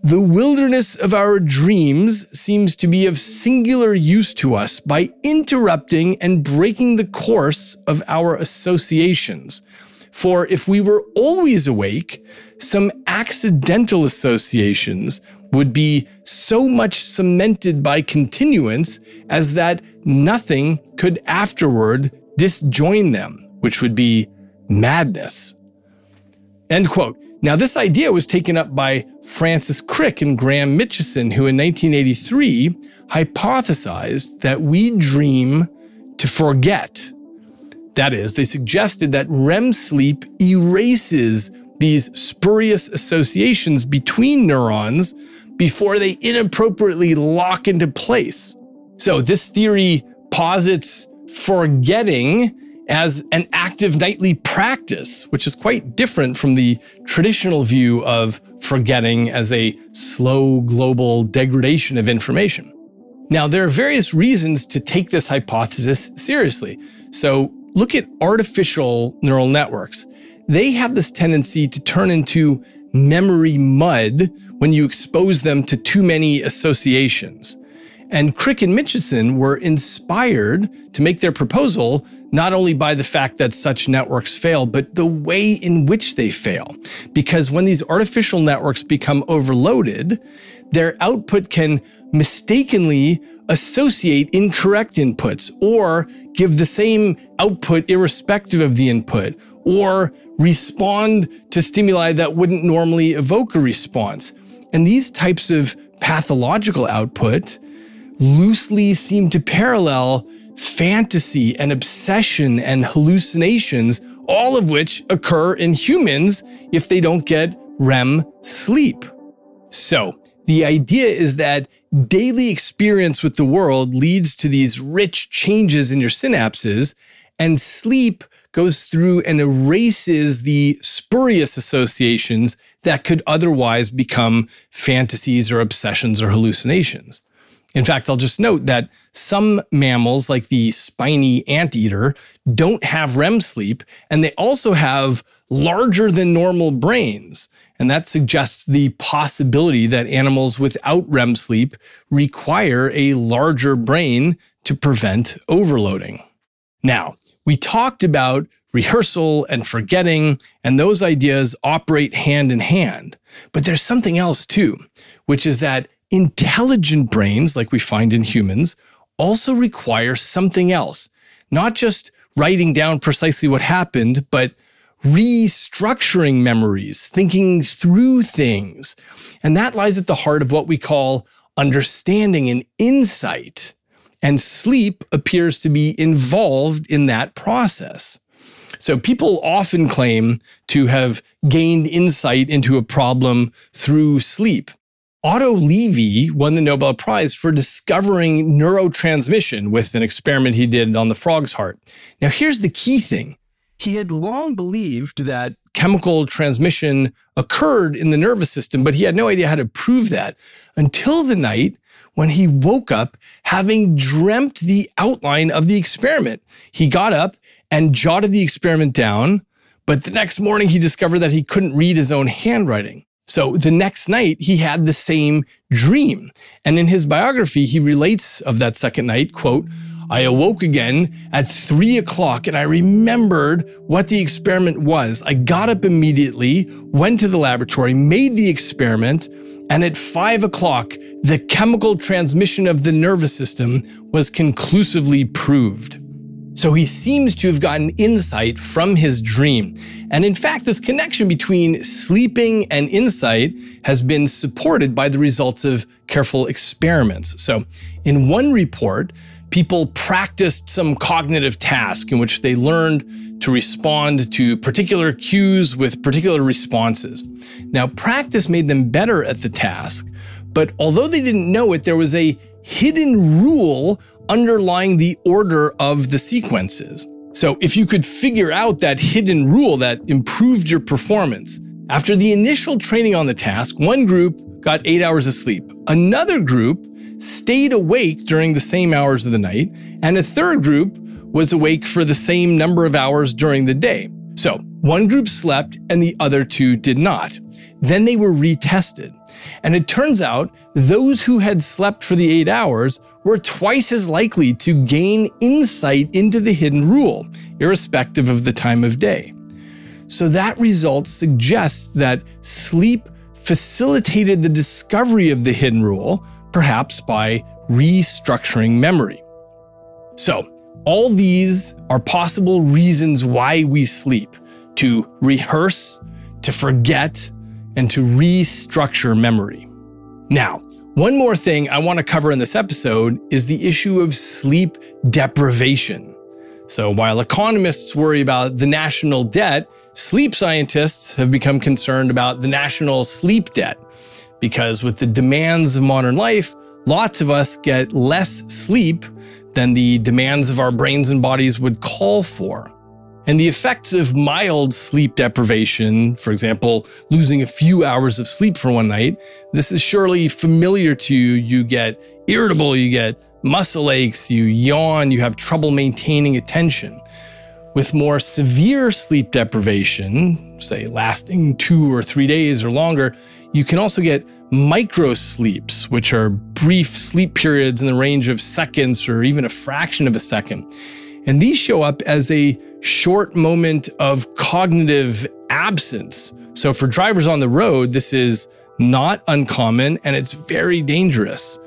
"The wilderness of our dreams seems to be of singular use to us by interrupting and breaking the course of our associations. For if we were always awake, some accidental associations would be so much cemented by continuance as that nothing could afterward disjoin them, which would be madness." End quote. Now, this idea was taken up by Francis Crick and Graham Mitchison, who in 1983 hypothesized that we dream to forget. That is, they suggested that REM sleep erases these spurious associations between neurons before they inappropriately lock into place. So this theory posits forgetting as an active nightly practice, which is quite different from the traditional view of forgetting as a slow global degradation of information. Now, there are various reasons to take this hypothesis seriously. So look at artificial neural networks. They have this tendency to turn into memory mud when you expose them to too many associations. And Crick and Mitchison were inspired to make their proposal not only by the fact that such networks fail, but the way in which they fail. Because when these artificial networks become overloaded, their output can mistakenly associate incorrect inputs, or give the same output irrespective of the input, or respond to stimuli that wouldn't normally evoke a response. And these types of pathological output loosely seem to parallel fantasy and obsession and hallucinations, all of which occur in humans if they don't get REM sleep. So the idea is that daily experience with the world leads to these rich changes in your synapses, and sleep goes through and erases the spurious associations that could otherwise become fantasies or obsessions or hallucinations. In fact, I'll just note that some mammals, like the spiny anteater, don't have REM sleep, and they also have larger than normal brains. And that suggests the possibility that animals without REM sleep require a larger brain to prevent overloading. Now, we talked about rehearsal and forgetting, and those ideas operate hand in hand. But there's something else too, which is that intelligent brains, like we find in humans, also require something else. Not just writing down precisely what happened, but restructuring memories, thinking through things. And that lies at the heart of what we call understanding and insight. And sleep appears to be involved in that process. So people often claim to have gained insight into a problem through sleep. Otto Levy won the Nobel Prize for discovering neurotransmission with an experiment he did on the frog's heart. Now, here's the key thing. He had long believed that chemical transmission occurred in the nervous system, but he had no idea how to prove that until the night when he woke up having dreamt the outline of the experiment. He got up and jotted the experiment down, but the next morning he discovered that he couldn't read his own handwriting. So the next night, he had the same dream. And in his biography, he relates of that second night, quote, "I awoke again at 3 o'clock and I remembered what the experiment was. I got up immediately, went to the laboratory, made the experiment, and at 5 o'clock, the chemical transmission of the nervous system was conclusively proved." So he seems to have gotten insight from his dream. And in fact, this connection between sleeping and insight has been supported by the results of careful experiments. So in one report, people practiced some cognitive task in which they learned to respond to particular cues with particular responses. Now, practice made them better at the task, but although they didn't know it, there was a hidden rule underlying the order of the sequences. So if you could figure out that hidden rule that improved your performance, after the initial training on the task, one group got 8 hours of sleep. Another group stayed awake during the same hours of the night, and a third group was awake for the same number of hours during the day. So one group slept and the other two did not. Then they were retested. And it turns out those who had slept for the 8 hours were twice as likely to gain insight into the hidden rule, irrespective of the time of day. So that result suggests that sleep facilitated the discovery of the hidden rule, perhaps by restructuring memory. So all these are possible reasons why we sleep: to rehearse, to forget, and to restructure memory. Now, one more thing I want to cover in this episode is the issue of sleep deprivation. So while economists worry about the national debt, sleep scientists have become concerned about the national sleep debt. Because with the demands of modern life, lots of us get less sleep than the demands of our brains and bodies would call for. And the effects of mild sleep deprivation, for example, losing a few hours of sleep for one night, this is surely familiar to you. You get irritable, you get muscle aches, you yawn, you have trouble maintaining attention. With more severe sleep deprivation, say lasting 2 or 3 days or longer, you can also get microsleeps, which are brief sleep periods in the range of seconds or even a fraction of a second. And these show up as a short moment of cognitive absence. So for drivers on the road, this is not uncommon and it's very dangerous.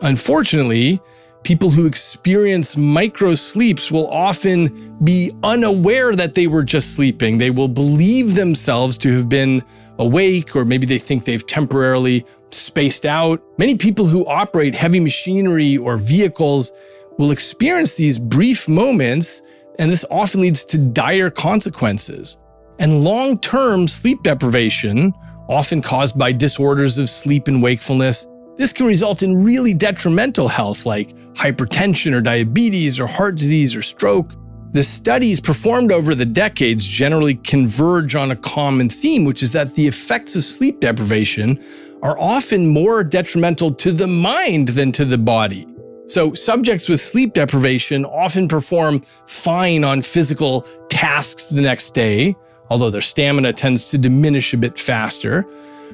Unfortunately, people who experience microsleeps will often be unaware that they were just sleeping. They will believe themselves to have been awake, or maybe they think they've temporarily spaced out. Many people who operate heavy machinery or vehicles will experience these brief moments, and this often leads to dire consequences. And long-term sleep deprivation, often caused by disorders of sleep and wakefulness, this can result in really detrimental health like hypertension or diabetes or heart disease or stroke. The studies performed over the decades generally converge on a common theme, which is that the effects of sleep deprivation are often more detrimental to the mind than to the body. So subjects with sleep deprivation often perform fine on physical tasks the next day, although their stamina tends to diminish a bit faster.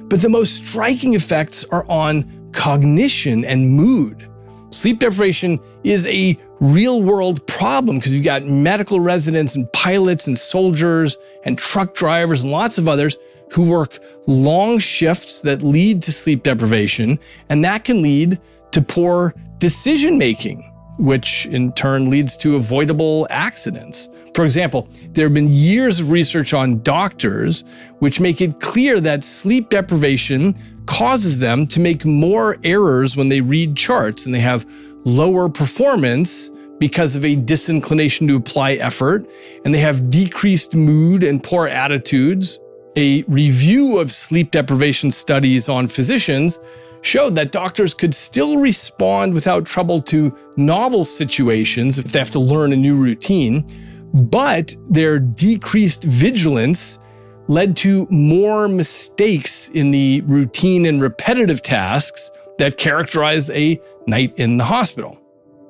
But the most striking effects are on cognition and mood. Sleep deprivation is a real-world problem because you've got medical residents and pilots and soldiers and truck drivers and lots of others who work long shifts that lead to sleep deprivation, and that can lead to poor decision-making, which in turn leads to avoidable accidents. For example, there have been years of research on doctors which make it clear that sleep deprivation causes them to make more errors when they read charts, and they have lower performance because of a disinclination to apply effort, and they have decreased mood and poor attitudes. A review of sleep deprivation studies on physicians showed that doctors could still respond without trouble to novel situations if they have to learn a new routine, but their decreased vigilance led to more mistakes in the routine and repetitive tasks that characterize a night in the hospital.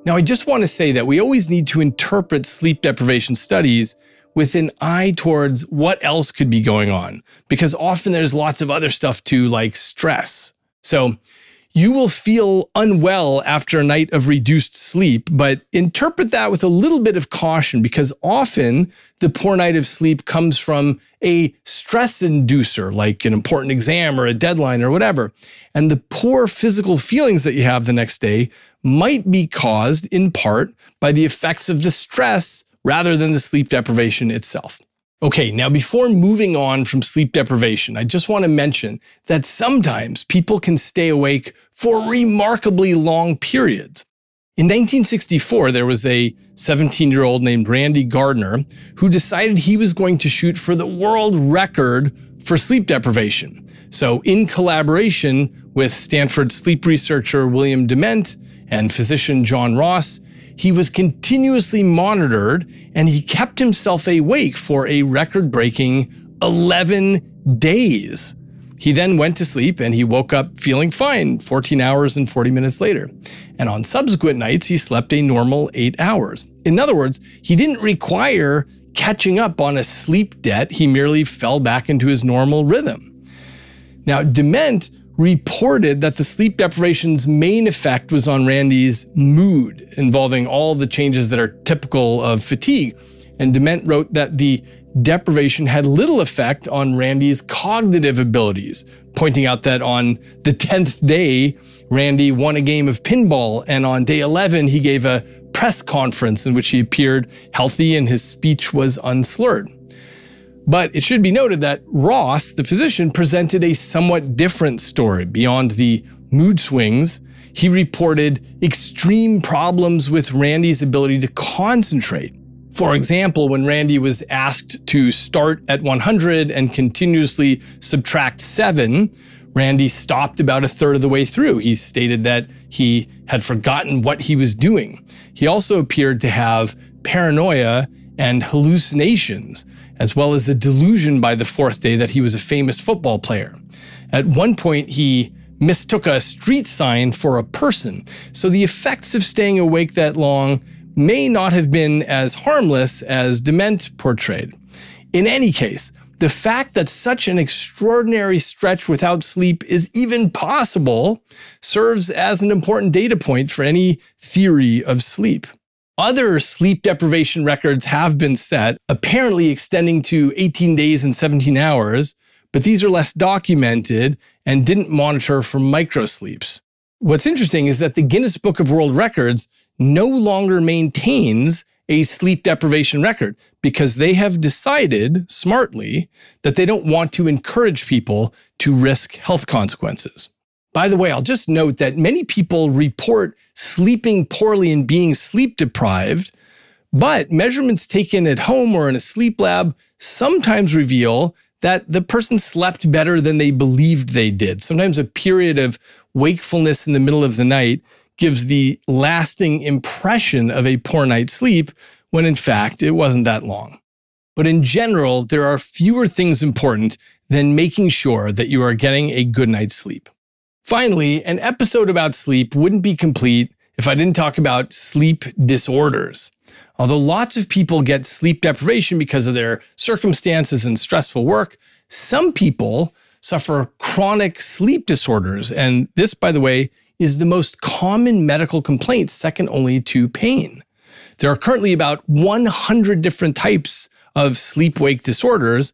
Now, I just want to say that we always need to interpret sleep deprivation studies with an eye towards what else could be going on, because often there's lots of other stuff too, like stress. So you will feel unwell after a night of reduced sleep, but interpret that with a little bit of caution, because often the poor night of sleep comes from a stress inducer, like an important exam or a deadline or whatever. And the poor physical feelings that you have the next day might be caused in part by the effects of the stress rather than the sleep deprivation itself. Okay, now before moving on from sleep deprivation, I just want to mention that sometimes people can stay awake for remarkably long periods. In 1964, there was a 17-year-old named Randy Gardner who decided he was going to shoot for the world record for sleep deprivation. So in collaboration with Stanford sleep researcher William Dement and physician John Ross, he was continuously monitored, and he kept himself awake for a record-breaking 11 days. He then went to sleep and he woke up feeling fine 14 hours and 40 minutes later. And on subsequent nights, he slept a normal 8 hours. In other words, he didn't require catching up on a sleep debt. He merely fell back into his normal rhythm. Now, Dement reported that the sleep deprivation's main effect was on Randy's mood, involving all the changes that are typical of fatigue. And Dement wrote that the deprivation had little effect on Randy's cognitive abilities, pointing out that on the 10th day, Randy won a game of pinball, and on day 11, he gave a press conference in which he appeared healthy and his speech was unslurred. But it should be noted that Ross, the physician, presented a somewhat different story. Beyond the mood swings, he reported extreme problems with Randy's ability to concentrate. For example, when Randy was asked to start at 100 and continuously subtract 7, Randy stopped about a third of the way through. He stated that he had forgotten what he was doing. He also appeared to have paranoia and hallucinations, as well as a delusion by the fourth day that he was a famous football player. At one point, he mistook a street sign for a person. So the effects of staying awake that long may not have been as harmless as Dement portrayed. In any case, the fact that such an extraordinary stretch without sleep is even possible serves as an important data point for any theory of sleep. Other sleep deprivation records have been set, apparently extending to 18 days and 17 hours, but these are less documented and didn't monitor for microsleeps. What's interesting is that the Guinness Book of World Records no longer maintains a sleep deprivation record because they have decided, smartly, that they don't want to encourage people to risk health consequences. By the way, I'll just note that many people report sleeping poorly and being sleep deprived, but measurements taken at home or in a sleep lab sometimes reveal that the person slept better than they believed they did. Sometimes a period of wakefulness in the middle of the night gives the lasting impression of a poor night's sleep, when in fact it wasn't that long. But in general, there are fewer things important than making sure that you are getting a good night's sleep. Finally, an episode about sleep wouldn't be complete if I didn't talk about sleep disorders. Although lots of people get sleep deprivation because of their circumstances and stressful work, some people suffer chronic sleep disorders. And this, by the way, is the most common medical complaint, second only to pain. There are currently about 100 different types of sleep-wake disorders.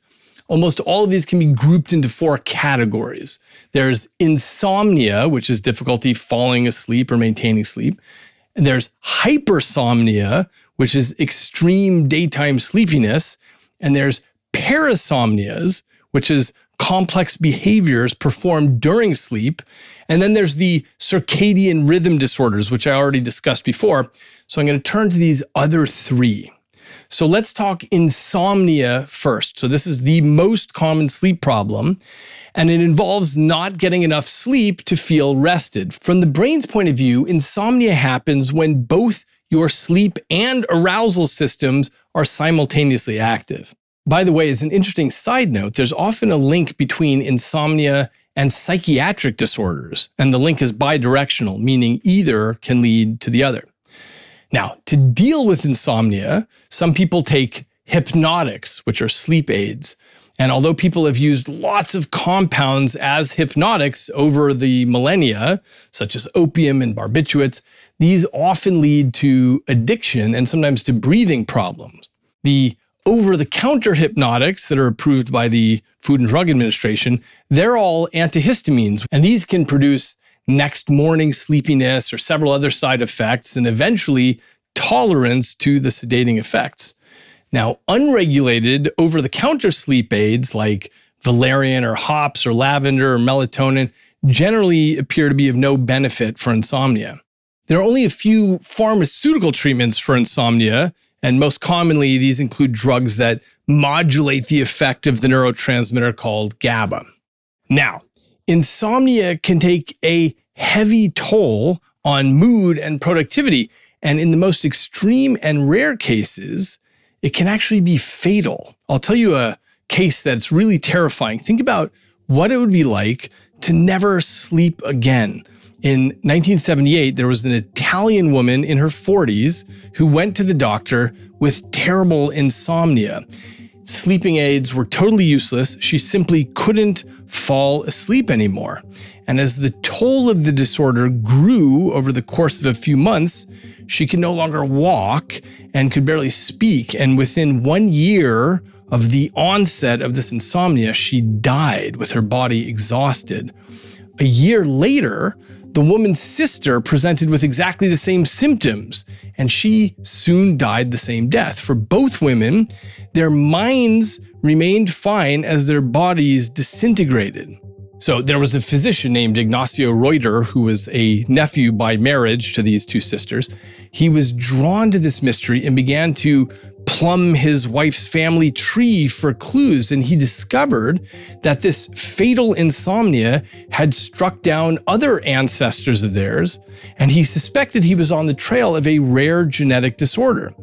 Almost all of these can be grouped into 4 categories. There's insomnia, which is difficulty falling asleep or maintaining sleep. And there's hypersomnia, which is extreme daytime sleepiness. And there's parasomnias, which is complex behaviors performed during sleep. And then there's the circadian rhythm disorders, which I already discussed before. So I'm going to turn to these other 3. So let's talk insomnia first. So this is the most common sleep problem, and it involves not getting enough sleep to feel rested. From the brain's point of view, insomnia happens when both your sleep and arousal systems are simultaneously active. By the way, as an interesting side note, there's often a link between insomnia and psychiatric disorders, and the link is bidirectional, meaning either can lead to the other. Now, to deal with insomnia, some people take hypnotics, which are sleep aids. And although people have used lots of compounds as hypnotics over the millennia, such as opium and barbiturates, these often lead to addiction and sometimes to breathing problems. The over-the-counter hypnotics that are approved by the Food and Drug Administration, they're all antihistamines, and these can produce next morning sleepiness or several other side effects, and eventually tolerance to the sedating effects. Now, unregulated over-the-counter sleep aids like valerian or hops or lavender or melatonin generally appear to be of no benefit for insomnia. There are only a few pharmaceutical treatments for insomnia, and most commonly these include drugs that modulate the effect of the neurotransmitter called GABA. Now, insomnia can take a heavy toll on mood and productivity, and in the most extreme and rare cases, it can actually be fatal. I'll tell you a case that's really terrifying. Think about what it would be like to never sleep again. In 1978, there was an Italian woman in her 40s who went to the doctor with terrible insomnia. Sleeping aids were totally useless. She simply couldn't fall asleep anymore. And as the toll of the disorder grew over the course of a few months, she could no longer walk and could barely speak. And within 1 year of the onset of this insomnia, she died with her body exhausted. A year later, the woman's sister presented with exactly the same symptoms, and she soon died the same death. For both women, their minds remained fine as their bodies disintegrated. So there was a physician named Ignacio Reuter, who was a nephew by marriage to these two sisters. He was drawn to this mystery and began to plumb his wife's family tree for clues, and he discovered that this fatal insomnia had struck down other ancestors of theirs, and he suspected he was on the trail of a rare genetic disorder.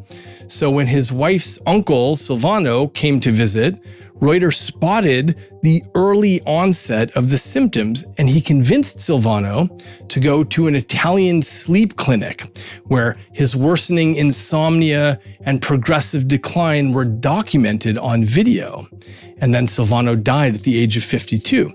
So when his wife's uncle, Silvano, came to visit, Reuter spotted the early onset of the symptoms, and he convinced Silvano to go to an Italian sleep clinic where his worsening insomnia and progressive decline were documented on video. And then Silvano died at the age of 52.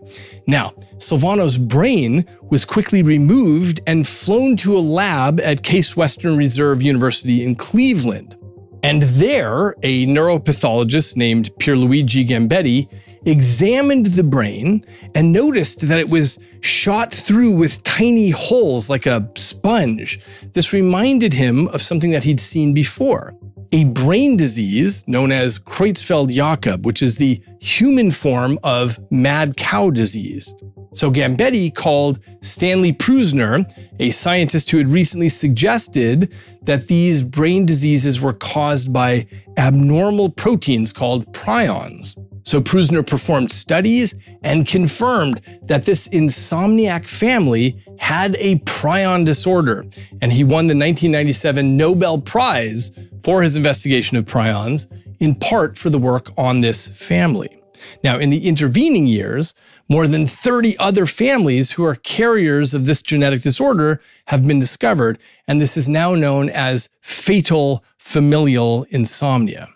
Now, Silvano's brain was quickly removed and flown to a lab at Case Western Reserve University in Cleveland. And there, a neuropathologist named Pierluigi Gambetti examined the brain and noticed that it was shot through with tiny holes like a sponge. This reminded him of something that he'd seen before, a brain disease known as Creutzfeldt-Jakob, which is the human form of mad cow disease. So Gambetti called Stanley Prusiner, a scientist who had recently suggested that these brain diseases were caused by abnormal proteins called prions. So Prusiner performed studies and confirmed that this insomniac family had a prion disorder, and he won the 1997 Nobel Prize for his investigation of prions, in part for the work on this family. Now, in the intervening years, more than 30 other families who are carriers of this genetic disorder have been discovered, and this is now known as fatal familial insomnia.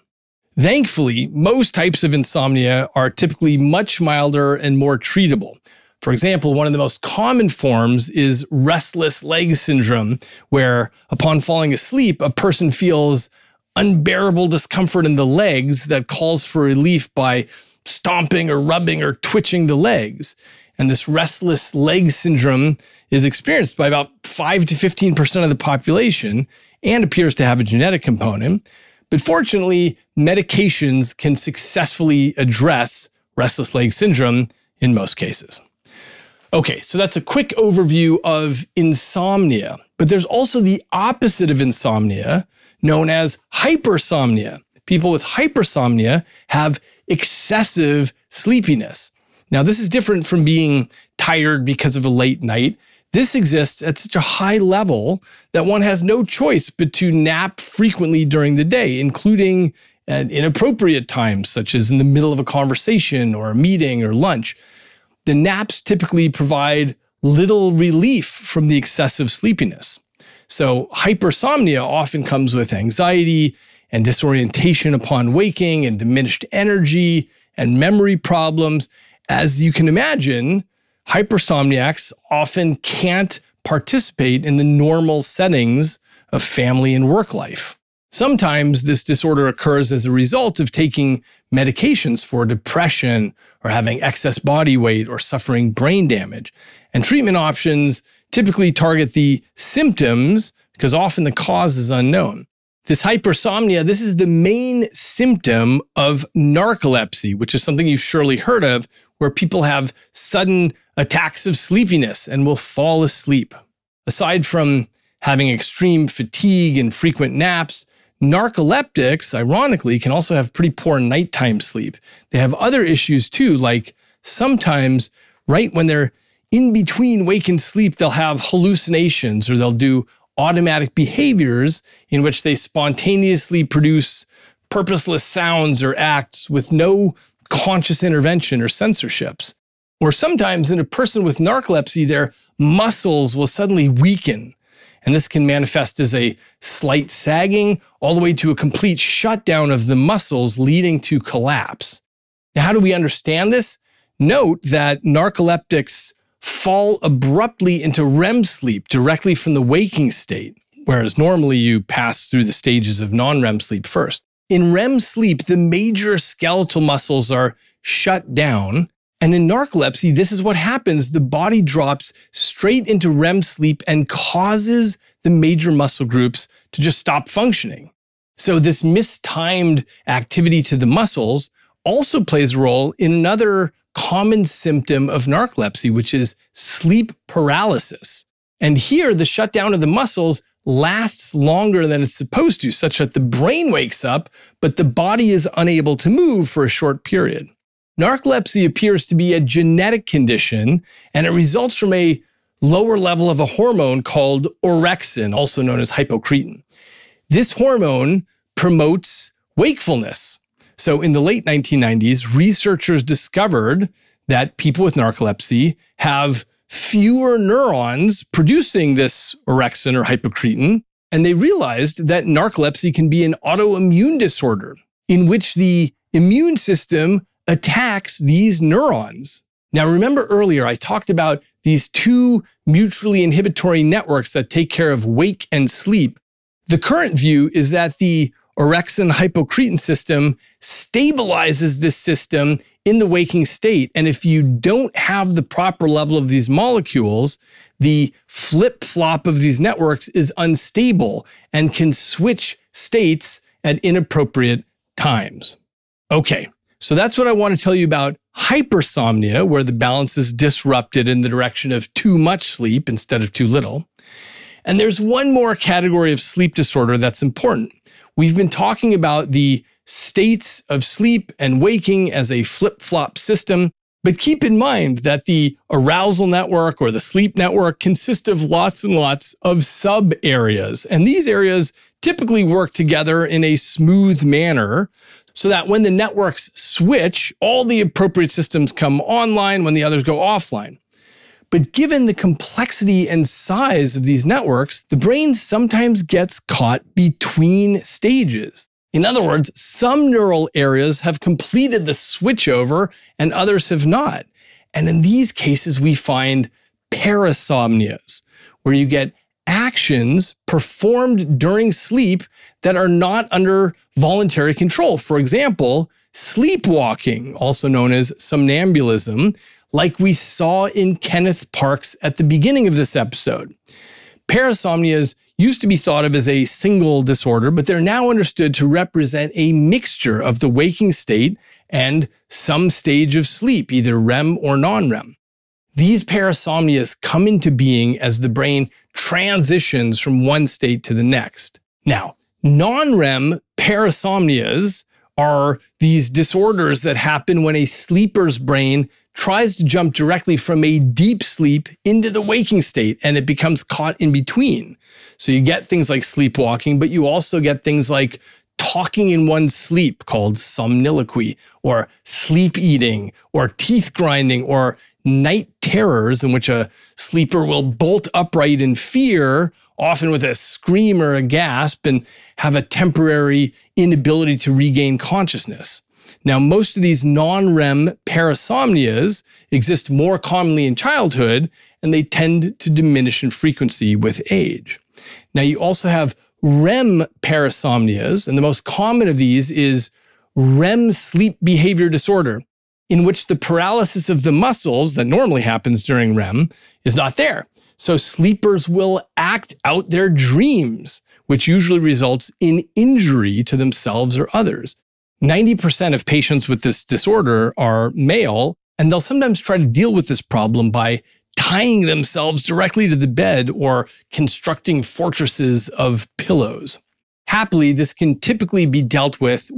Thankfully, most types of insomnia are typically much milder and more treatable. For example, one of the most common forms is restless leg syndrome, where upon falling asleep, a person feels unbearable discomfort in the legs that calls for relief by stomping or rubbing or twitching the legs. And this restless leg syndrome is experienced by about 5 to 15% of the population and appears to have a genetic component. But fortunately, medications can successfully address restless leg syndrome in most cases. Okay, so that's a quick overview of insomnia. But there's also the opposite of insomnia, known as hypersomnia. People with hypersomnia have excessive sleepiness. Now, this is different from being tired because of a late night. This exists at such a high level that one has no choice but to nap frequently during the day, including at inappropriate times, such as in the middle of a conversation or a meeting or lunch. The naps typically provide little relief from the excessive sleepiness. So hypersomnia often comes with anxiety and disorientation upon waking and diminished energy and memory problems. As you can imagine, hypersomniacs often can't participate in the normal settings of family and work life. Sometimes this disorder occurs as a result of taking medications for depression or having excess body weight or suffering brain damage. And treatment options typically target the symptoms because often the cause is unknown. This hypersomnia, this is the main symptom of narcolepsy, which is something you've surely heard of, where people have sudden attacks of sleepiness and will fall asleep. Aside from having extreme fatigue and frequent naps, narcoleptics, ironically, can also have pretty poor nighttime sleep. They have other issues too, like sometimes right when they're in between wake and sleep, they'll have hallucinations or they'll do automatic behaviors in which they spontaneously produce purposeless sounds or acts with no conscious intervention or censorships. Or sometimes in a person with narcolepsy, their muscles will suddenly weaken. And this can manifest as a slight sagging all the way to a complete shutdown of the muscles leading to collapse. Now, how do we understand this? Note that narcoleptics fall abruptly into REM sleep directly from the waking state, whereas normally you pass through the stages of non-REM sleep first. In REM sleep, the major skeletal muscles are shut down. And in narcolepsy, this is what happens. The body drops straight into REM sleep and causes the major muscle groups to just stop functioning. So this mistimed activity to the muscles also plays a role in another common symptom of narcolepsy, which is sleep paralysis. And here, the shutdown of the muscles lasts longer than it's supposed to, such that the brain wakes up, but the body is unable to move for a short period. Narcolepsy appears to be a genetic condition, and it results from a lower level of a hormone called orexin, also known as hypocretin. This hormone promotes wakefulness. So in the late 1990s, researchers discovered that people with narcolepsy have fewer neurons producing this orexin or hypocretin, and they realized that narcolepsy can be an autoimmune disorder in which the immune system attacks these neurons. Now, remember earlier, I talked about these two mutually inhibitory networks that take care of wake and sleep. The current view is that the orexin hypocretin system stabilizes this system in the waking state. And if you don't have the proper level of these molecules, the flip-flop of these networks is unstable and can switch states at inappropriate times. Okay, so that's what I want to tell you about hypersomnia, where the balance is disrupted in the direction of too much sleep instead of too little. And there's one more category of sleep disorder that's important. We've been talking about the states of sleep and waking as a flip-flop system, but keep in mind that the arousal network or the sleep network consists of lots and lots of sub-areas. And these areas typically work together in a smooth manner so that when the networks switch, all the appropriate systems come online when the others go offline. But given the complexity and size of these networks, the brain sometimes gets caught between stages. In other words, some neural areas have completed the switchover and others have not. And in these cases, we find parasomnias, where you get actions performed during sleep that are not under voluntary control. For example, sleepwalking, also known as somnambulism, like we saw in Kenneth Parks at the beginning of this episode. Parasomnias used to be thought of as a single disorder, but they're now understood to represent a mixture of the waking state and some stage of sleep, either REM or non-REM. These parasomnias come into being as the brain transitions from one state to the next. Now, non-REM parasomnias are these disorders that happen when a sleeper's brain tries to jump directly from a deep sleep into the waking state, and it becomes caught in between. So you get things like sleepwalking, but you also get things like talking in one's sleep, called somniloquy, or sleep eating, or teeth grinding, or night terrors, in which a sleeper will bolt upright in fear, often with a scream or a gasp, and have a temporary inability to regain consciousness. Now, most of these non-REM parasomnias exist more commonly in childhood, and they tend to diminish in frequency with age. Now, you also have REM parasomnias, and the most common of these is REM sleep behavior disorder, in which the paralysis of the muscles that normally happens during REM is not there. So sleepers will act out their dreams, which usually results in injury to themselves or others. 90% of patients with this disorder are male, and they'll sometimes try to deal with this problem by tying themselves directly to the bed or constructing fortresses of pillows. Happily, this can typically be dealt with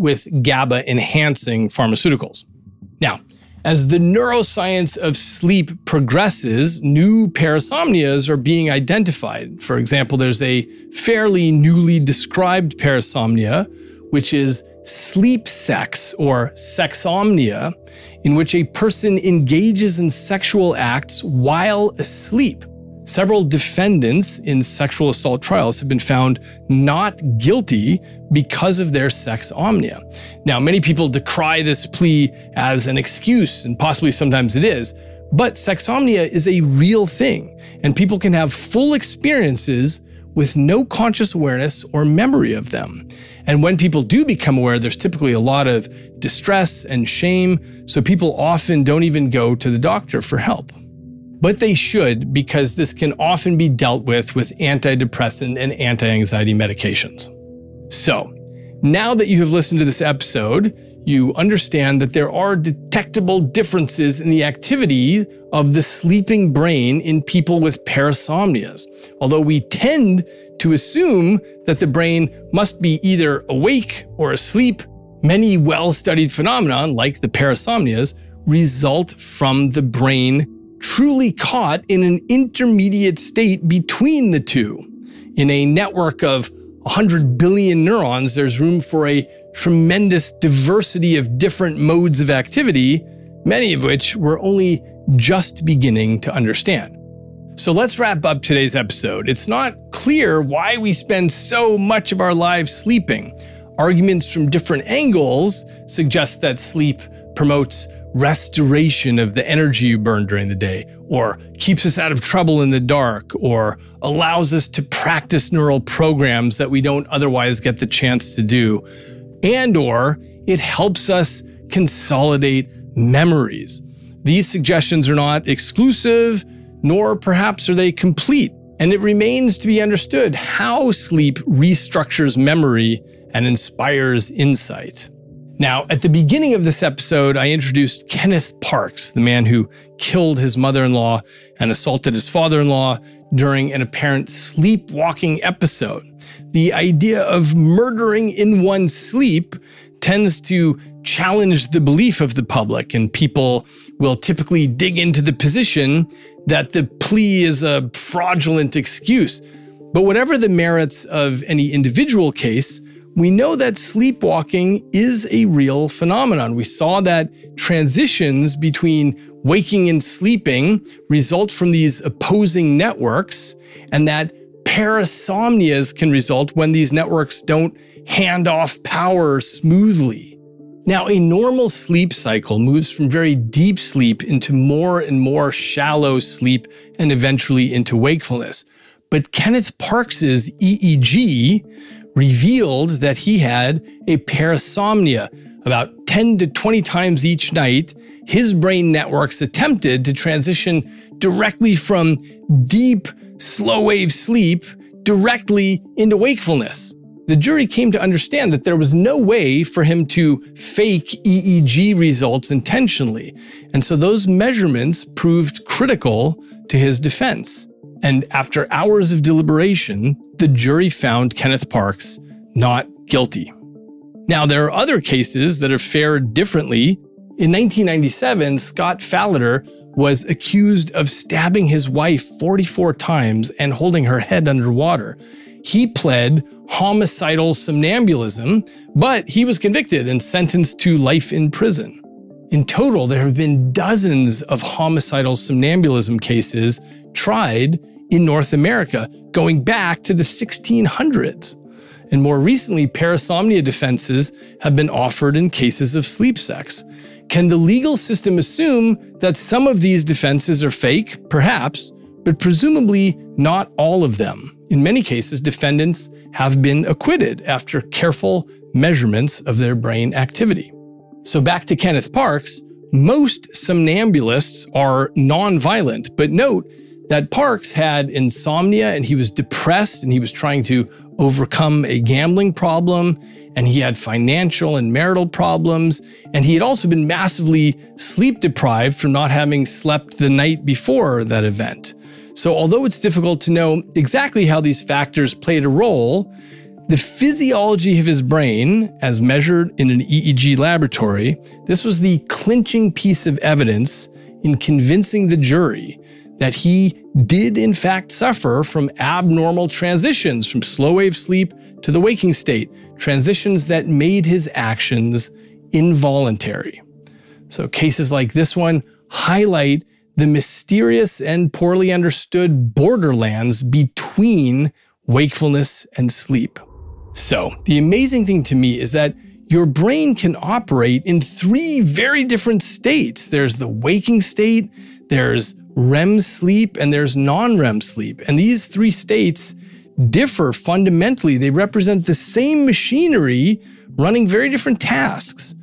GABA-enhancing pharmaceuticals. Now, as the neuroscience of sleep progresses, new parasomnias are being identified. For example, there's a fairly newly described parasomnia, which is sleep sex or sexomnia, in which a person engages in sexual acts while asleep. Several defendants in sexual assault trials have been found not guilty because of their sexomnia. Now, many people decry this plea as an excuse, and possibly sometimes it is, but sexomnia is a real thing, and people can have full experiences with no conscious awareness or memory of them. And when people do become aware, there's typically a lot of distress and shame, so people often don't even go to the doctor for help. But they should, because this can often be dealt with antidepressant and anti-anxiety medications. So, Now that you have listened to this episode, you understand that there are detectable differences in the activity of the sleeping brain in people with parasomnias. Although we tend to assume that the brain must be either awake or asleep, many well-studied phenomena, like the parasomnias, result from the brain truly caught in an intermediate state between the two. In a network of 100 billion neurons, there's room for a tremendous diversity of different modes of activity, many of which we're only just beginning to understand. So let's wrap up today's episode. It's not clear why we spend so much of our lives sleeping. Arguments from different angles suggest that sleep promotes restoration of the energy you burn during the day, or keeps us out of trouble in the dark, or allows us to practice neural programs that we don't otherwise get the chance to do, and/or it helps us consolidate memories. These suggestions are not exclusive, nor perhaps are they complete, and it remains to be understood how sleep restructures memory and inspires insight. Now, at the beginning of this episode, I introduced Kenneth Parks, the man who killed his mother-in-law and assaulted his father-in-law during an apparent sleepwalking episode. The idea of murdering in one's sleep tends to challenge the belief of the public, and people will typically dig into the position that the plea is a fraudulent excuse. But whatever the merits of any individual case, we know that sleepwalking is a real phenomenon. We saw that transitions between waking and sleeping result from these opposing networks, and that parasomnias can result when these networks don't hand off power smoothly. Now, a normal sleep cycle moves from very deep sleep into more and more shallow sleep and eventually into wakefulness. But Kenneth Parks's EEG revealed that he had a parasomnia. About 10 to 20 times each night, his brain networks attempted to transition directly from deep, slow-wave sleep directly into wakefulness. The jury came to understand that there was no way for him to fake EEG results intentionally, and so those measurements proved critical to his defense. And after hours of deliberation, the jury found Kenneth Parks not guilty. Now, there are other cases that have fared differently. In 1997, Scott Fallader was accused of stabbing his wife 44 times and holding her head underwater. He pled homicidal somnambulism, but he was convicted and sentenced to life in prison. In total, there have been dozens of homicidal somnambulism cases tried in North America, going back to the 1600s. And more recently, parasomnia defenses have been offered in cases of sleep sex. Can the legal system assume that some of these defenses are fake? Perhaps, but presumably not all of them. In many cases, defendants have been acquitted after careful measurements of their brain activity. So back to Kenneth Parks, most somnambulists are non-violent, but note that Parks had insomnia and he was depressed and he was trying to overcome a gambling problem, and he had financial and marital problems, and he had also been massively sleep deprived from not having slept the night before that event. So although it's difficult to know exactly how these factors played a role, the physiology of his brain, as measured in an EEG laboratory, this was the clinching piece of evidence in convincing the jury that he did in fact suffer from abnormal transitions from slow-wave sleep to the waking state, transitions that made his actions involuntary. So cases like this one highlight the mysterious and poorly understood borderlands between wakefulness and sleep. So the amazing thing to me is that your brain can operate in three very different states. There's the waking state, there's REM sleep, and there's non-REM sleep. And these three states differ fundamentally. They represent the same machinery running very different tasks.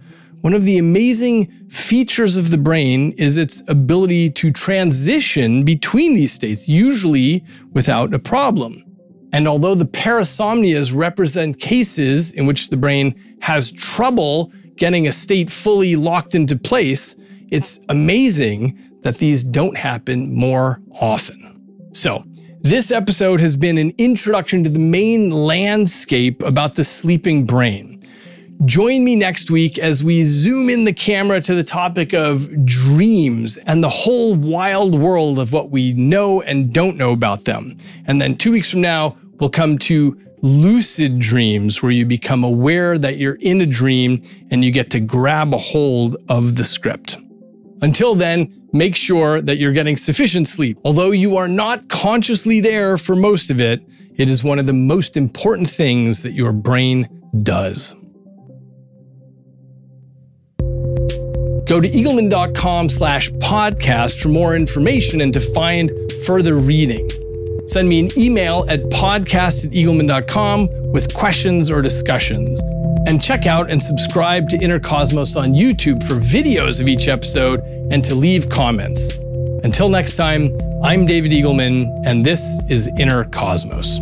One of the amazing features of the brain is its ability to transition between these states, usually without a problem. And although the parasomnias represent cases in which the brain has trouble getting a state fully locked into place, it's amazing that these don't happen more often. So, this episode has been an introduction to the main landscape about the sleeping brain. Join me next week as we zoom in the camera to the topic of dreams and the whole wild world of what we know and don't know about them. And then 2 weeks from now, we'll come to lucid dreams, where you become aware that you're in a dream and you get to grab a hold of the script. Until then, make sure that you're getting sufficient sleep. Although you are not consciously there for most of it, it is one of the most important things that your brain does. Go to eagleman.com/podcast for more information and to find further reading. Send me an email at podcast@eagleman.com with questions or discussions. And check out and subscribe to Inner Cosmos on YouTube for videos of each episode and to leave comments. Until next time, I'm David Eagleman, and this is Inner Cosmos.